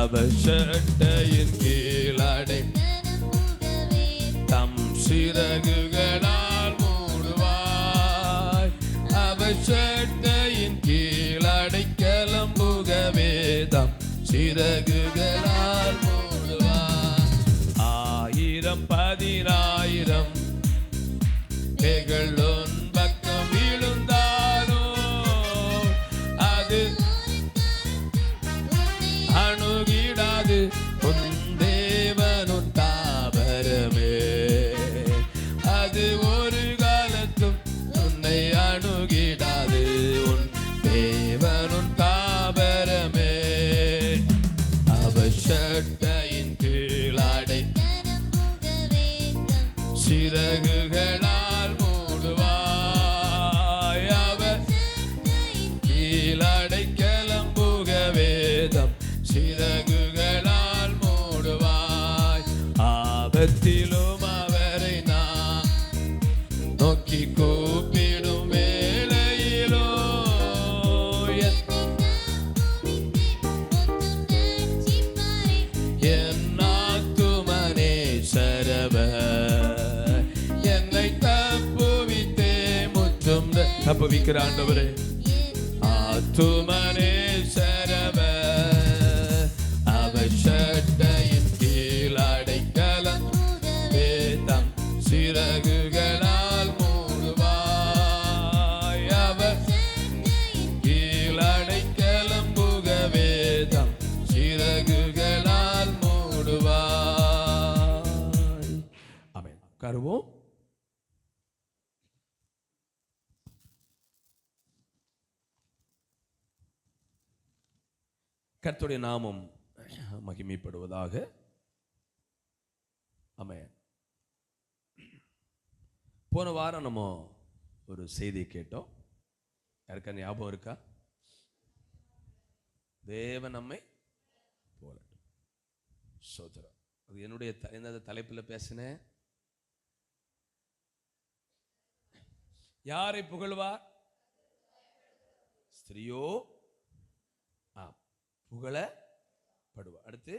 அவர் சட்டையின் கீழடை தம் சிறகுகளால் மூடுவாய். அவர் சட்டையின் கீழடை கிளம்புகவே தம் சிறகுகளால் மூடுவாய். 1000 பேய்களும் பக்கம் விழுந்தானோ அது அணுகிடாது உன் தேவனுன் தாபரமே. அது ஒரு காலத்தும் உன்னை அணுகிடாது உன் தேவனுன் தாபரமே. அவர் சட்டையின் கீழடை சிறகுகளால் மூடுவாய். அவர் கீழடை கிளம்புக வேதம் சிறகுகளால் மூடுவாய். ஆபத்திலும் அவரை நான் நோக்கி கூப்பிடும் வேளையிலோ என் ஆத்துமனே சரவர் என்னை தப்புவித்தே முற்றும் தப்புவிக்கிற ஆண்டவரே. ஆத்துமனே சரவர் அவர் சட்டையின் கீழடை வேதம் சிறகுகளால் மூடுவாய். அவர் கீழடை கிளம்புக வேதம் சிறகுகளால் மூடுவாய். ஆமென். உட்காருவோம். கர்த்தருடைய நாமம் மகிமைப்படுவதாக. ஆமென். போன வாரம் நம்ம ஒரு செய்தி கேட்டோம். யாருக்கா ஞாபகம் இருக்கா? தேவன் நம்மை போல சோதரம். அது என்னுடைய என்ன தலைப்பில் பேசினேன்? யாரை புகழ்வார்? ஸ்திரியோ புகழப்படுவார். அடுத்து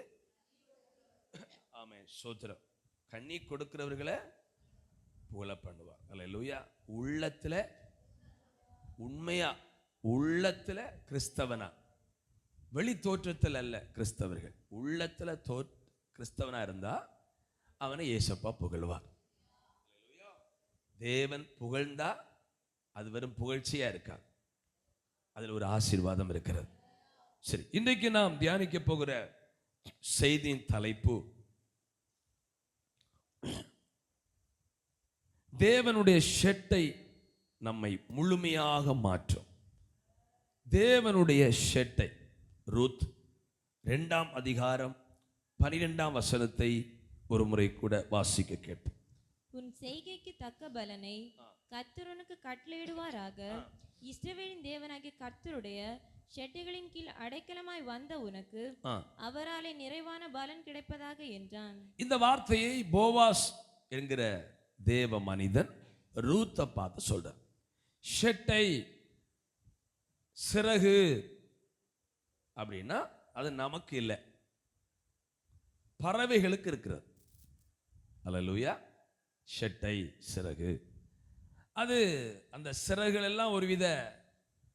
ஆமென் சோதரம். கண்ணி கொடுக்கிறவர்களை புகழ பண்ணுவார். அல்லேலூயா. உள்ளத்துல உண்மையா, உள்ளத்துல கிறிஸ்தவனா, வெளி தோற்றத்தில் அல்ல கிறிஸ்தவர்கள், உள்ளத்துல கிறிஸ்தவனா இருந்தா அவனை ஏசப்பா புகழ்வார். தேவன் புகழ்ந்தா அது வெறும் புகழ்ச்சியா இருக்காது, அதில் ஒரு ஆசீர்வாதம் இருக்கிறது. சரி, இன்றைக்கு நாம் தியானிக்க போகிற செய்தியின் தலைப்பு தேவனுடைய ஷெட்டை நம்மை முழுமையாக மாற்றும். தேவனுடைய ஷெட்டை. ரூத் 2ஆம் அதிகாரம் 12ஆம் வசனத்தை ஒரு முறை கூட வாசிக்க கேட்போம். உன் செய்கைக்கு தக்க பலனை கர்த்தர் உனக்கு கட்டளையிடுவாராக. இஸ்ரவேலின் தேவனாகிய கர்த்தருடைய ஷெட்டைகளின் கீழ் அடைக்கலமாய் வந்த உனக்கு அவராலே நிறைவான பலன் கிடைப்பதாக என்றான். இந்த வார்த்தையை போவாஸ் என்கிற தேவ மனிதன் ரூத்தை பார்த்து சொல்றார். ஷெட்டை, சிறகு அப்படின்னா அது நமக்கு இல்லை, பறவைகளுக்கு இருக்கிறது. அல்லேலூயா. ஷெட்டை, சிறகு. அது அந்த சிறகுகள் எல்லாம் ஒருவித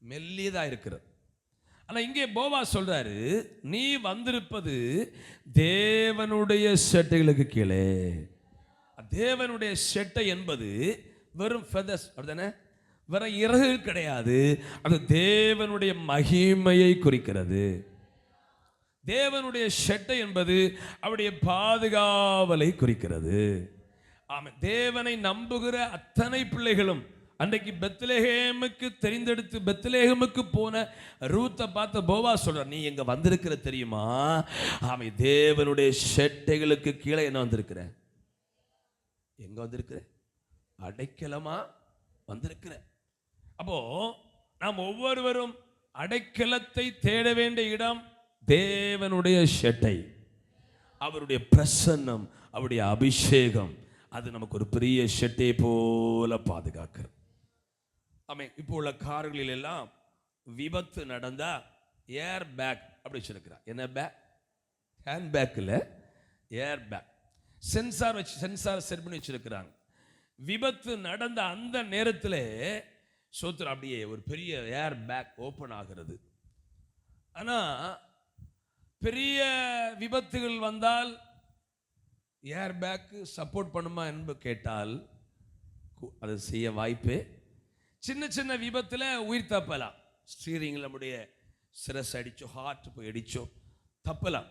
மெல்லியதா இருக்கிறது. ஆனா இங்கே போவாஸ் சொல்றாரு, நீ வந்திருப்பது தேவனுடைய ஷெட்டைகளுக்கு கீழே. தேவனுடைய ஷெட்டை என்பது வெறும் ஃபெதர்ஸ் அப்படிதானே, வெறும் இறகு கிடையாது. அது தேவனுடைய மகிமையை குறிக்கிறது. தேவனுடைய ஷெட்டை என்பது அவருடைய பாதுகாவலை குறிக்கிறது. ஆமென். தேவனை நம்புகிற அத்தனை பிள்ளைகளும் அன்றைக்கு பெத்லெகேமுக்கு தெரிந்தெடுத்து பெத்லெகேமுக்கு போன ரூத்தை பார்த்த போவாஸ் சொல்ற, நீ எங்க வந்திருக்கிற தெரியுமா? ஆமென். தேவனுடைய ஷெட்டைகளுக்கு கீழே என்ன வந்திருக்கிற? எங்க வந்திருக்கிற? அடைக்கலமா வந்திருக்கிற. அப்போ நாம் ஒவ்வொருவரும் அடைக்கலத்தை தேட வேண்டிய இடம் தேவனுடைய ஷெட்டை, அவருடைய பிரசன்னம், அவருடைய அபிஷேகம். அது நமக்கு ஒரு பெரிய ஷெட்டை போல பாதுகாக்கிறது. ஆமென். இப்போ உள்ள கார்களில் எல்லாம் விபத்து நடந்தா ஏர் பேக் அப்படி வச்சிருக்கிறார். என்ன பேக்? ஹேண்ட்பேக்கில் ஏர் பேக் சென்சார் செட் பண்ணி வச்சிருக்கிறாங்க. விபத்து நடந்த அந்த நேரத்தில் சோத்திரம் அப்படியே ஒரு பெரிய ஏர் பேக் ஓப்பன் ஆகிறது. ஆனால் பெரிய விபத்துகள் வந்தால் ஏர் பேக் சப்போர்ட் பண்ணுமா என்று கேட்டால் அதை செய்ய வாய்ப்பே. சின்ன சின்ன விபத்தில் உயிர் தப்பலாம். ஸ்டீரிங்கில் நம்முடைய சிரஸ் அடிச்சோ ஹார்ட் போய் அடிச்சோ தப்பலாம்.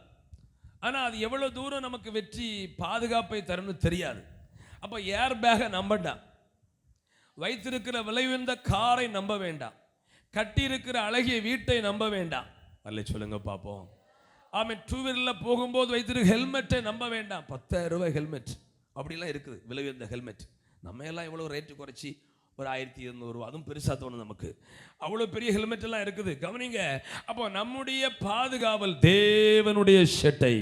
ஆனால் அது எவ்வளோ தூரம் நமக்கு வெற்றி பாதுகாப்பை தரும்னு தெரியாது. அப்போ ஏர் பேக்கை நம்பண்டாம். வைத்திருக்கிற விலை உயர்ந்த காரை நம்ப வேண்டாம். கட்டி இருக்கிற அழகிய வீட்டை நம்ப வேண்டாம். அல்ல சொல்லுங்க பார்ப்போம். ஆமாம். டூ வீலரில் போகும்போது வைத்திருக்க ஹெல்மெட்டை நம்ப வேண்டாம். 10,000 ரூபாய் ஹெல்மெட் அப்படிலாம் இருக்குது, விலை உயர்ந்த ஹெல்மெட். நம்ம எல்லாம் எவ்வளோ ரேட்டு குறைச்சி ஒரு 1200 ரூபா, அதுவும் பெருசாக தோணும் நமக்கு. அவ்வளோ பெரிய ஹெல்மெட் எல்லாம் இருக்குது. கவனிங்க. அப்போ நம்முடைய பாதுகாவல் தேவனுடைய ஷெட்டை,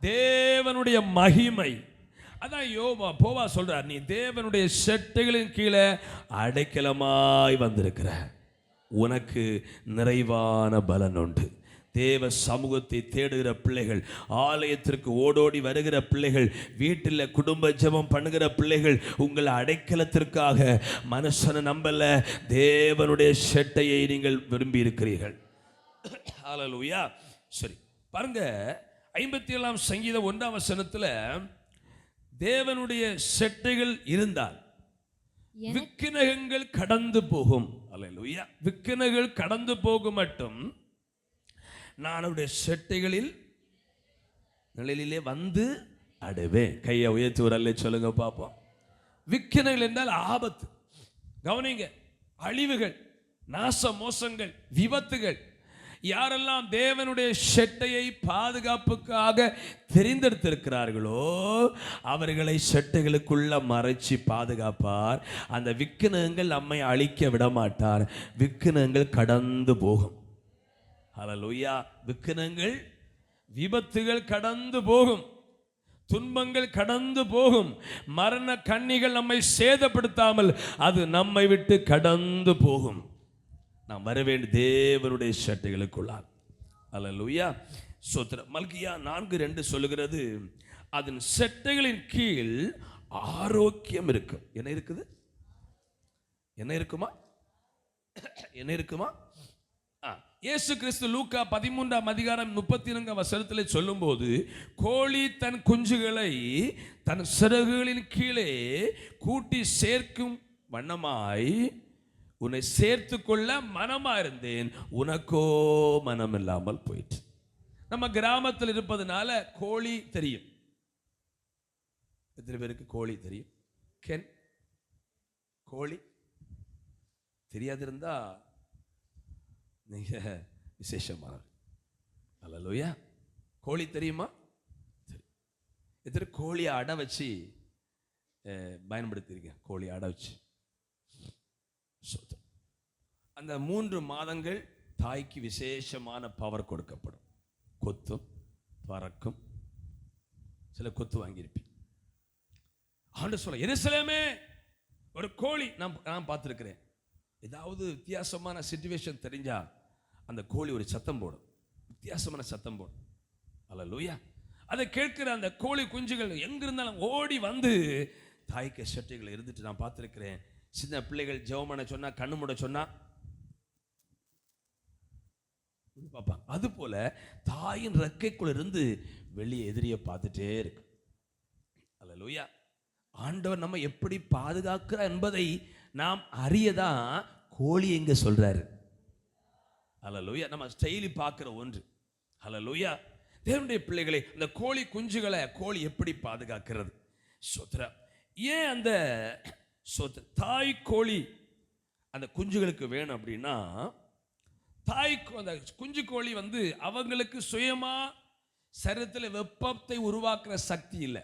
தேவனுடைய மகிமை. அதான் போவா சொல்றார், நீ தேவனுடைய ஷெட்டுகளின் கீழே அடைக்கலமாய் வந்திருக்கிற, உனக்கு நிறைவான பலன் உண்டு. தேவ சமூகத்தை தேடுகிற பிள்ளைகள், ஆலயத்திற்கு ஓடோடி வருகிற பிள்ளைகள், வீட்டில் குடும்ப ஜெபம் பண்ணுகிற பிள்ளைகள், உங்கள் அடைக்கலத்திற்காக மனுஷனை நம்பல, தேவனுடைய ஷெட்டையை நீங்கள் விரும்பி இருக்கிறீர்கள். ஹல்லேலூயா. சரி பாருங்க, 57ஆம் சங்கீதம் 1ஆம் வசனத்துல தேவனுடைய ஷெட்டைகள் இருந்தால் விக்கினகங்கள் கடந்து போகும். ஹல்லேலூயா. விக்கினகள் கடந்து போகும் மட்டும் நான் அவருடைய ஷெட்டைகளில் நிழலிலே வந்து அடைவேன். கையை உயர்த்தி ஒரு அல்ல சொல்லுங்க பார்ப்போம். விக்கினங்கள் என்றால் ஆபத்து. கவனிங்க, அழிவுகள், நாச மோசங்கள், விபத்துகள். யாரெல்லாம் தேவனுடைய ஷெட்டையை பாதுகாப்புக்காக தெரிந்தெடுத்திருக்கிறார்களோ அவர்களை ஷெட்டைகளுக்குள்ள மறைச்சி பாதுகாப்பார். அந்த விக்கினங்கள் நம்மை அழிக்க விட மாட்டார். விக்கினங்கள் கடந்து போகும். ஹல்லேலூயா. விக்கினங்கள், விபத்துகள் கடந்து போகும், துன்பங்கள் கடந்து போகும். மரண கண்ணிகள் நம்மை சேதப்படுத்தாமல் அது நம்மை விட்டு கடந்து போகும். நாம் வர வேண்டிய தேவனுடைய ஷெட்டைகளுக்குள்ளார். ஹல்லேலூயா. ஸ்தோத்திரம். மல்கியா 4:2 சொல்லுகிறது, அதன் ஷெட்டைகளின் கீழ் ஆரோக்கியம் இருக்கும். என்ன இருக்குது? என்ன இருக்குமா? என்ன இருக்குமா? இயேசு கிறிஸ்து லூக்கா 13ஆம் அதிகாரம் 34ஆம் வசனத்தில் சொல்லும்போது, கோழி தன் குஞ்சுகளை தன் சிறகுகளின் கீழே கூட்டி சேர்க்கும் வண்ணமாய் உன்னை சேர்த்து கொள்ள மனமா இருந்தேன், உனக்கோ மனம் இல்லாமல் போயிட்டு. நம்ம கிராமத்தில் இருப்பதனால கோழி தெரியும். எத்தனை பேருக்கு கோழி தெரியும்? கென் கோழி தெரியாதிருந்தா நீங்க விசேஷமானவர். ஹல்லேலூயா. கோழி தெரியுமா? எத்தனை கோழியை அடை வச்சு பயன்படுத்தியிருக்கேன்? கோழி அடை வச்சு அந்த 3 மாதங்கள் தாய்க்கு விசேஷமான பவர் கொடுக்கப்படும். கொத்தும் பறக்கும். சில கொத்து வாங்கியிருப்பேன். ஆண்டவர் சொல்ல, எருசலேமே ஒரு கோழி நான் பார்த்துருக்கிறேன். ஏதாவது வித்தியாசமான சிச்சுவேஷன் தெரிஞ்சா அந்த கோழி ஒரு சத்தம் போடும், வித்தியாசமான சத்தம் போடும். ஹல்லேலூயா. அதை கேட்கிற அந்த கோழி குஞ்சுகள் எங்கிருந்தாலும் ஓடி வந்து தாய்க்கு ஷெட்டைகள் இருந்துட்டு நான் பார்த்துருக்கிறேன். சின்ன பிள்ளைகள் ஜெபம் பண்ண சொன்னா, கண்ணு மூட சொன்னா பார்ப்பாங்க. அது போல தாயின் ரெக்கைக்குள்ள இருந்து வெளியே எதிரியை பார்த்துட்டே இருக்கு. ஹல்லேலூயா. ஆண்டவர் நம்ம எப்படி பாதுகாக்கிறார் என்பதை நாம் அறியதான் கோழி எங்க சொல்றாரு. ஹல்லேலூயா. நம்ம ஸ்டைலி பார்க்கிற ஒன்று. ஹல்லேலூயா. தேவனுடைய பிள்ளைகளை, அந்த கோழி குஞ்சுகளை கோழி எப்படி பாதுகாக்கிறது? ஸ்தோத்திரம். ஏன் அந்த தாய் கோழி அந்த குஞ்சுகளுக்கு வேணும் அப்படின்னா, அந்த குஞ்சு கோழி அவங்களுக்கு சுயமா சரீரத்தில் வெப்பத்தை உருவாக்குற சக்தி இல்லை.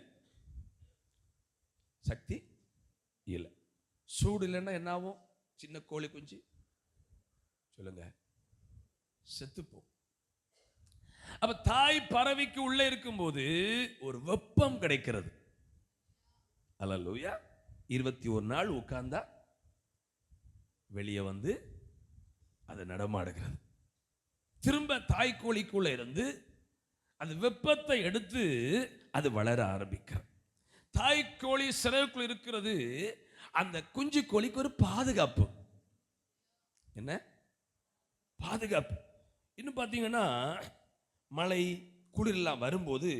சக்தி இல்லை. சூடு இல்லைன்னா என்ன ஆகும்? சின்ன கோழி குஞ்சு சொல்லுங்க, செத்துப்போம். அப்ப தாய் பறவைக்கு உள்ள இருக்கும்போது ஒரு வெப்பம் கிடைக்கிறது. ஹல்லேலூயா. 21 நாள் உட்கார்ந்தா வெளியே வந்து அது நடமாடுகிறது. திரும்ப தாய் கோழிக்குள்ள இருந்து அது வெப்பத்தை எடுத்து அது வளர ஆரம்பிக்கிறது. தாய்க்கோழி சிறகுக்குள் இருக்கிறது. அந்த குஞ்சு கோழிக்கு ஒரு பாதுகாப்பு. என்ன பாதுகாப்பு? இன்னும் பார்த்தீங்கன்னா மழை குளிரெல்லாம் வரும்போது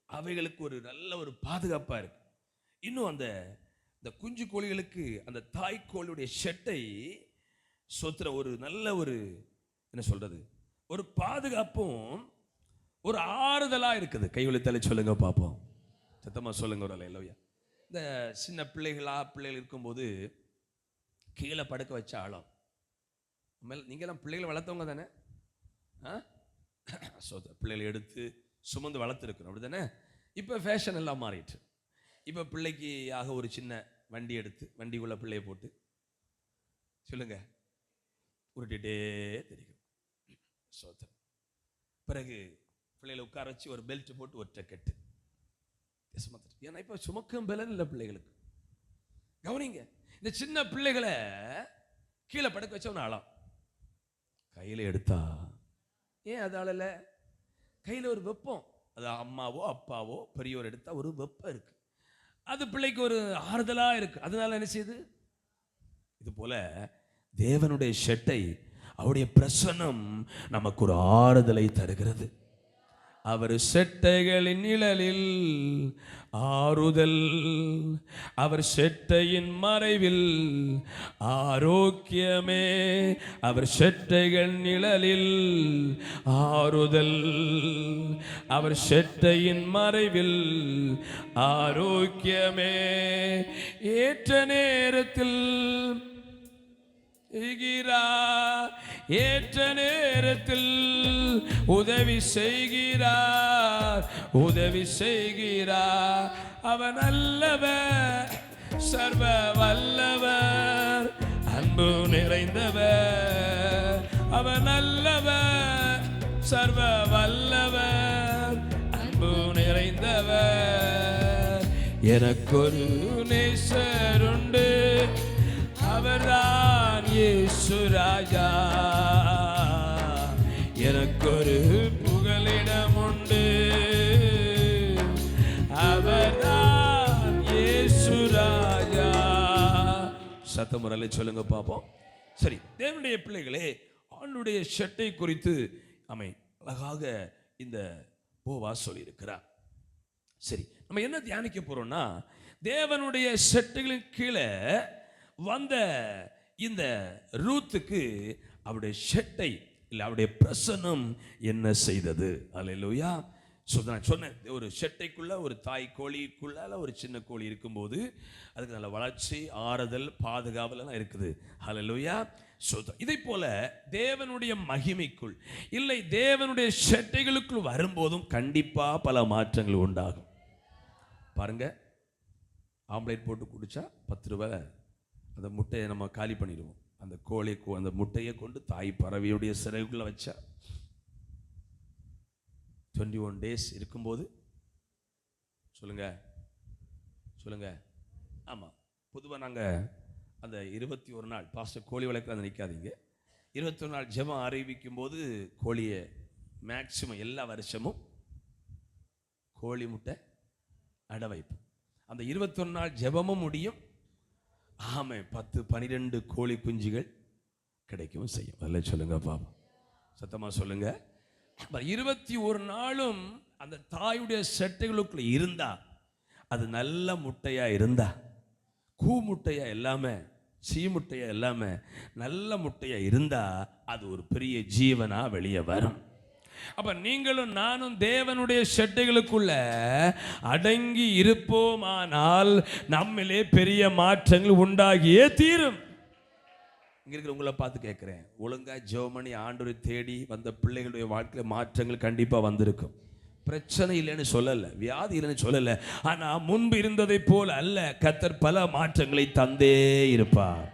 அவைகளுக்கு ஒரு நல்ல ஒரு பாதுகாப்பாக இருக்கு. இன்னும் அந்த குஞ்சு கோழிகளுக்கு அந்த தாய்க்கோழியுடைய ஷெட்டை சொத்துற ஒரு நல்ல ஒரு என்ன சொல்றது ஒரு பாதுகாப்பும் ஒரு ஆறுதலாக இருக்குது. கைவழித்தலை சொல்லுங்க பார்ப்போம். சத்தமாக சொல்லுங்க ஒரு இல்லையா. இந்த சின்ன பிள்ளைகள் இருக்கும்போது கீழே படுக்க வச்ச ஆழம். நீங்களாம் பிள்ளைகளை வளர்த்தவங்க தானே? பிள்ளைகளை எடுத்து சுமந்து வளர்த்துருக்கணும், அப்படி தானே? இப்போ ஃபேஷன் எல்லாம் மாறிட்டு, இப்போ பிள்ளைக்கு ஆக ஒரு சின்ன வண்டி எடுத்து வண்டிக்குள்ள பிள்ளையை போட்டு சொல்லுங்க உருட்டிகிட்டே தெரியும். பிறகு பிள்ளைகளை உட்கார வச்சு ஒரு பெல்ட் போட்டு ஒற்றை கட்டு. ஏன்னா இப்போ சுமக்கும் பலன் இல்லை பிள்ளைகளுக்கு. கவனிங்க, இந்த சின்ன பிள்ளைகளை கீழே படுக்க வச்சவன ஆளாம். கையில் எடுத்தா ஏன் அது ஆளல? கையில் ஒரு வெப்பம். அது அம்மாவோ அப்பாவோ பெரியவர் எடுத்தா ஒரு வெப்பம் இருக்கு. அது பிள்ளைக்கு ஒரு ஆறுதலா இருக்கு. அதனால என்ன செய்யுது? இது போல தேவனுடைய ஷெட்டை, அவருடைய பிரசன்னம் நமக்கு ஒரு ஆறுதலை தருகிறது. அவர் செட்டைகளின் நிழலில் ஆறுதல், அவர் செட்டையின் மறைவில் ஆரோக்கியமே. அவர் செட்டைகள் நிழலில் ஆறுதல், அவர் செட்டையின் மறைவில் ஆரோக்கியமே. ஏற்ற நேரத்தில் ஏற்ற நேரத்தில் உதவி செய்கிறார், உதவி செய்கிறார். அவர் நல்லவர், சர்வ வல்லவர், அன்பு நிறைந்தவர். அவர் நல்லவர், சர்வ வல்லவர், அன்பு நிறைந்தவர். எனக்கொரு நேசருண்டு, அவர்தான் இயேசு ராஜா. எனக்கொரு புகலிடம் உண்டு, அவர்தான் இயேசு ராஜா. சத்தமுறையில சொல்லுங்க பாப்போம். சரி, தேவனுடைய பிள்ளைகளே, ஆண்டுடைய ஷெட்டை குறித்து அழகாக இந்த போவாஸ் சொல்லியிருக்கிறார். சரி, நம்ம என்ன தியானிக்க போறோம்னா, தேவனுடைய ஷெட்டுகளின் கீழே வந்த இந்த ரூத்துக்கு அவருடைய ஷெட்டை இல்லை அவருடைய பிரசன்னம் என்ன செய்தது? அல்லேலூயா. நான் சொன்னேன், ஒரு ஷெட்டைக்குள்ள ஒரு தாய் கோழிக்குள்ள ஒரு சின்ன கோழி இருக்கும்போது அதுக்கு நல்ல வளர்ச்சி, ஆறுதல், பாதுகாவலாம் இருக்குது. அல்லேலூயா. இதை போல தேவனுடைய மகிமைக்குள் இல்லை தேவனுடைய ஷெட்டைகளுக்குள் வரும்போதும் கண்டிப்பா பல மாற்றங்கள் உண்டாகும். பாருங்க, ஆம்லேட் போட்டு குடிச்சா 10 ரூபாய், அந்த முட்டையை நம்ம காலி பண்ணிடுவோம். அந்த கோழி அந்த முட்டையை கொண்டு தாய் பறவையுடைய சிறைக்குள்ள வச்சா 21 days இருக்கும்போது சொல்லுங்க சொல்லுங்க. ஆமாம், பொதுவாக நாங்கள் அந்த 21 நாள் பாஸ்டர் கோழி வளர்க்க அந்த நிற்காதீங்க. 21 நாள் ஜெபம் அறிவிக்கும் போது கோழியை மேக்சிமம் எல்லா வருஷமும் கோழி முட்டை அடை வைப்போம். அந்த 21 நாள் ஜெபமும் முடியும். 10-12 கோழி குஞ்சுகள் கிடைக்கவும் செய்யும். அல்ல சொல்லுங்க பாப்பா, சத்தமா சொல்லுங்க. 21 நாளும் அந்த தாயுடைய செட்டைகளுக்குள்ள இருந்தா, அது நல்ல முட்டையா இருந்தா, கூ முட்டையா எல்லாமே, சீ முட்டையா எல்லாமே நல்ல முட்டையா இருந்தா, அது ஒரு பெரிய ஜீவனா வெளியே வரும். அப்ப நீங்களும் நானும் தேவனுடைய ஷெட்டைகளுக்குள்ள அடங்கி இருப்போமானால் நம்மிலே பெரிய மாற்றங்கள் உண்டாகியே தீரும். இங்க இருக்கிற உங்களை பார்த்து கேட்கிறேன், ஒழுங்கா ஜெபமணி ஆண்டவரை தேடி வந்த பிள்ளைகளுடைய வாழ்க்கையில மாற்றங்கள் கண்டிப்பா வந்திருக்கும். பிரச்சனை இல்லைன்னு சொல்லல, வியாதி இல்லைன்னு சொல்லல, ஆனா முன்பு இருந்ததை போல அல்ல. கர்த்தர் பல மாற்றங்களை தந்தே இருப்பார்.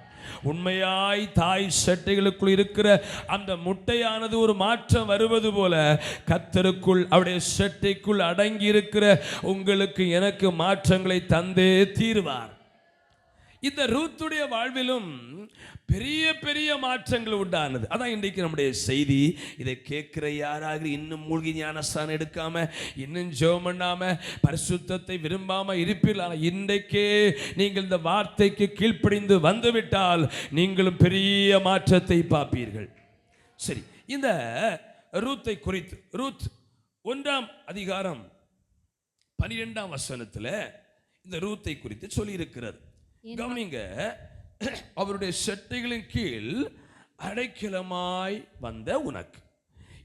உண்மையாய் தாய் செட்டைகளுக்குள் இருக்கிற அந்த முட்டையானது ஒரு மாற்றம் வருவது போல கர்த்தருக்குள் அவருடைய செட்டைக்குள் அடங்கி இருக்கிற உங்களுக்கு எனக்கு மாற்றங்களை தந்தே தீர்வார். இந்த ரூத்துடைய வாழ்விலும் பெரிய பெரிய மாற்றங்கள் உண்டானது. அதான் இன்றைக்கு நம்முடைய செய்தி. இதை கேட்கிற யாராக இன்னும் மூழ்கி ஞானஸ்தானம் எடுக்காம, இன்னும் ஜெபம் பண்ணாம, பரிசுத்தத்தை விரும்பாம இருப்பீர்கள். இன்றைக்கே நீங்கள் இந்த வார்த்தைக்கு கீழ்ப்படிந்து வந்துவிட்டால் நீங்களும் பெரிய மாற்றத்தை பார்ப்பீர்கள். சரி, இந்த ரூத்தை குறித்து ரூத் 1ஆம் அதிகாரம் 12ஆம் வசனத்தில் இந்த ரூத்தை குறித்து சொல்லி இருக்கிறது. கவனிங்க, அவருடைய செட்டைகளின் கீழ் அடைக்கலமாய் வந்த உனக்கு.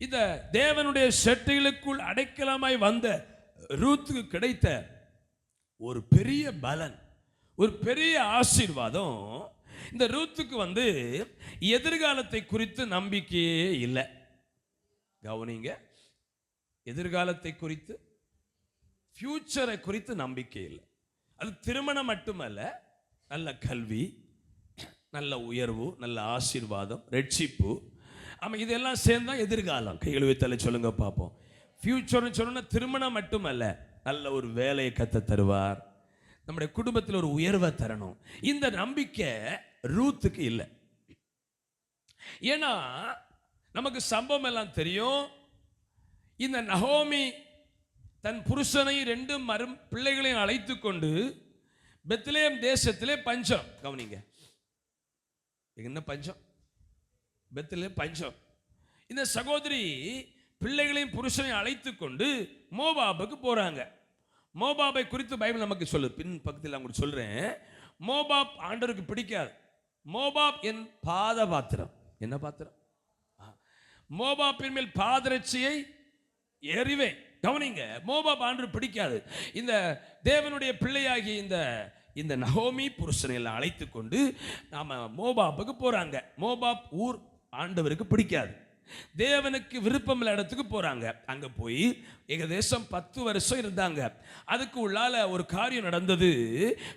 இந்த தேவனுடைய செட்டைகளுக்குள் அடைக்கலமாய் வந்த ரூத்துக்கு கிடைத்த ஒரு பெரிய பலன், ஒரு பெரிய ஆசீர்வாதம். இந்த ரூத்துக்கு எதிர்காலத்தை குறித்து நம்பிக்கையே இல்லை. கவனிங்க, எதிர்காலத்தை குறித்து, ஃபியூச்சரை குறித்து நம்பிக்கை இல்லை. அது திருமணம் மட்டுமல்ல, நல்ல கல்வி, நல்ல உயர்வு, நல்ல ஆசீர்வாதம், ரட்சிப்பு, ஆமாம், இதெல்லாம் சேர்ந்தா எதிர்காலம். கைகள் வைத்தாலே சொல்லுங்க பார்ப்போம். ஃபியூச்சர்னு சொல்லணும்னா திருமணம் மட்டுமல்ல, நல்ல ஒரு வேலையை கத்த தருவார், நம்முடைய குடும்பத்தில் ஒரு உயர்வை தரணும். இந்த நம்பிக்கை ரூத்துக்கு இல்லை. ஏன்னா நமக்கு சம்பவம் எல்லாம் தெரியும். இந்த நகோமி தன் புருஷனை 2 பிள்ளைகளையும் அழைத்து கொண்டு பெத்லெஹேம் தேசத்திலே பஞ்சம். கவனிங்க, என்ன பஞ்சம்? பெத்லெஹேம் பஞ்சம். இந்த சகோதரி பிள்ளைகளையும் புருஷனையும் அழைத்து கொண்டு மோபாபுக்கு போறாங்க. மோபாபை குறித்து பைபிள் நமக்கு சொல்லு, பின் பக்கத்தில் உங்களுக்கு சொல்றேன். மோபாப் ஆண்டவருக்கு பிடிக்காது. மோபாப் என் பாத பாத்திரம். என்ன பாத்திரம்? மோபாப்பின் மேல் பாதரட்சியை எறிவேன். கவனிங்க, மோபாப் ஆண்டவருக்கு பிடிக்காது. இந்த தேவனுடைய பிள்ளையாகி இந்த நகோமி புருஷனை எல்லாம் அழைத்து கொண்டு நாம மோபாப்புக்கு போறாங்க. மோபாப் ஊர் ஆண்டவருக்கு பிடிக்காது. தேவனுக்கு விருப்பம் உள்ள இடத்துக்கு போறாங்க. அங்க போய் ஏகதேசம் 10 வருஷம் இருந்தாங்க. அதுக்கு உள்ளால ஒரு காரியம் நடந்தது.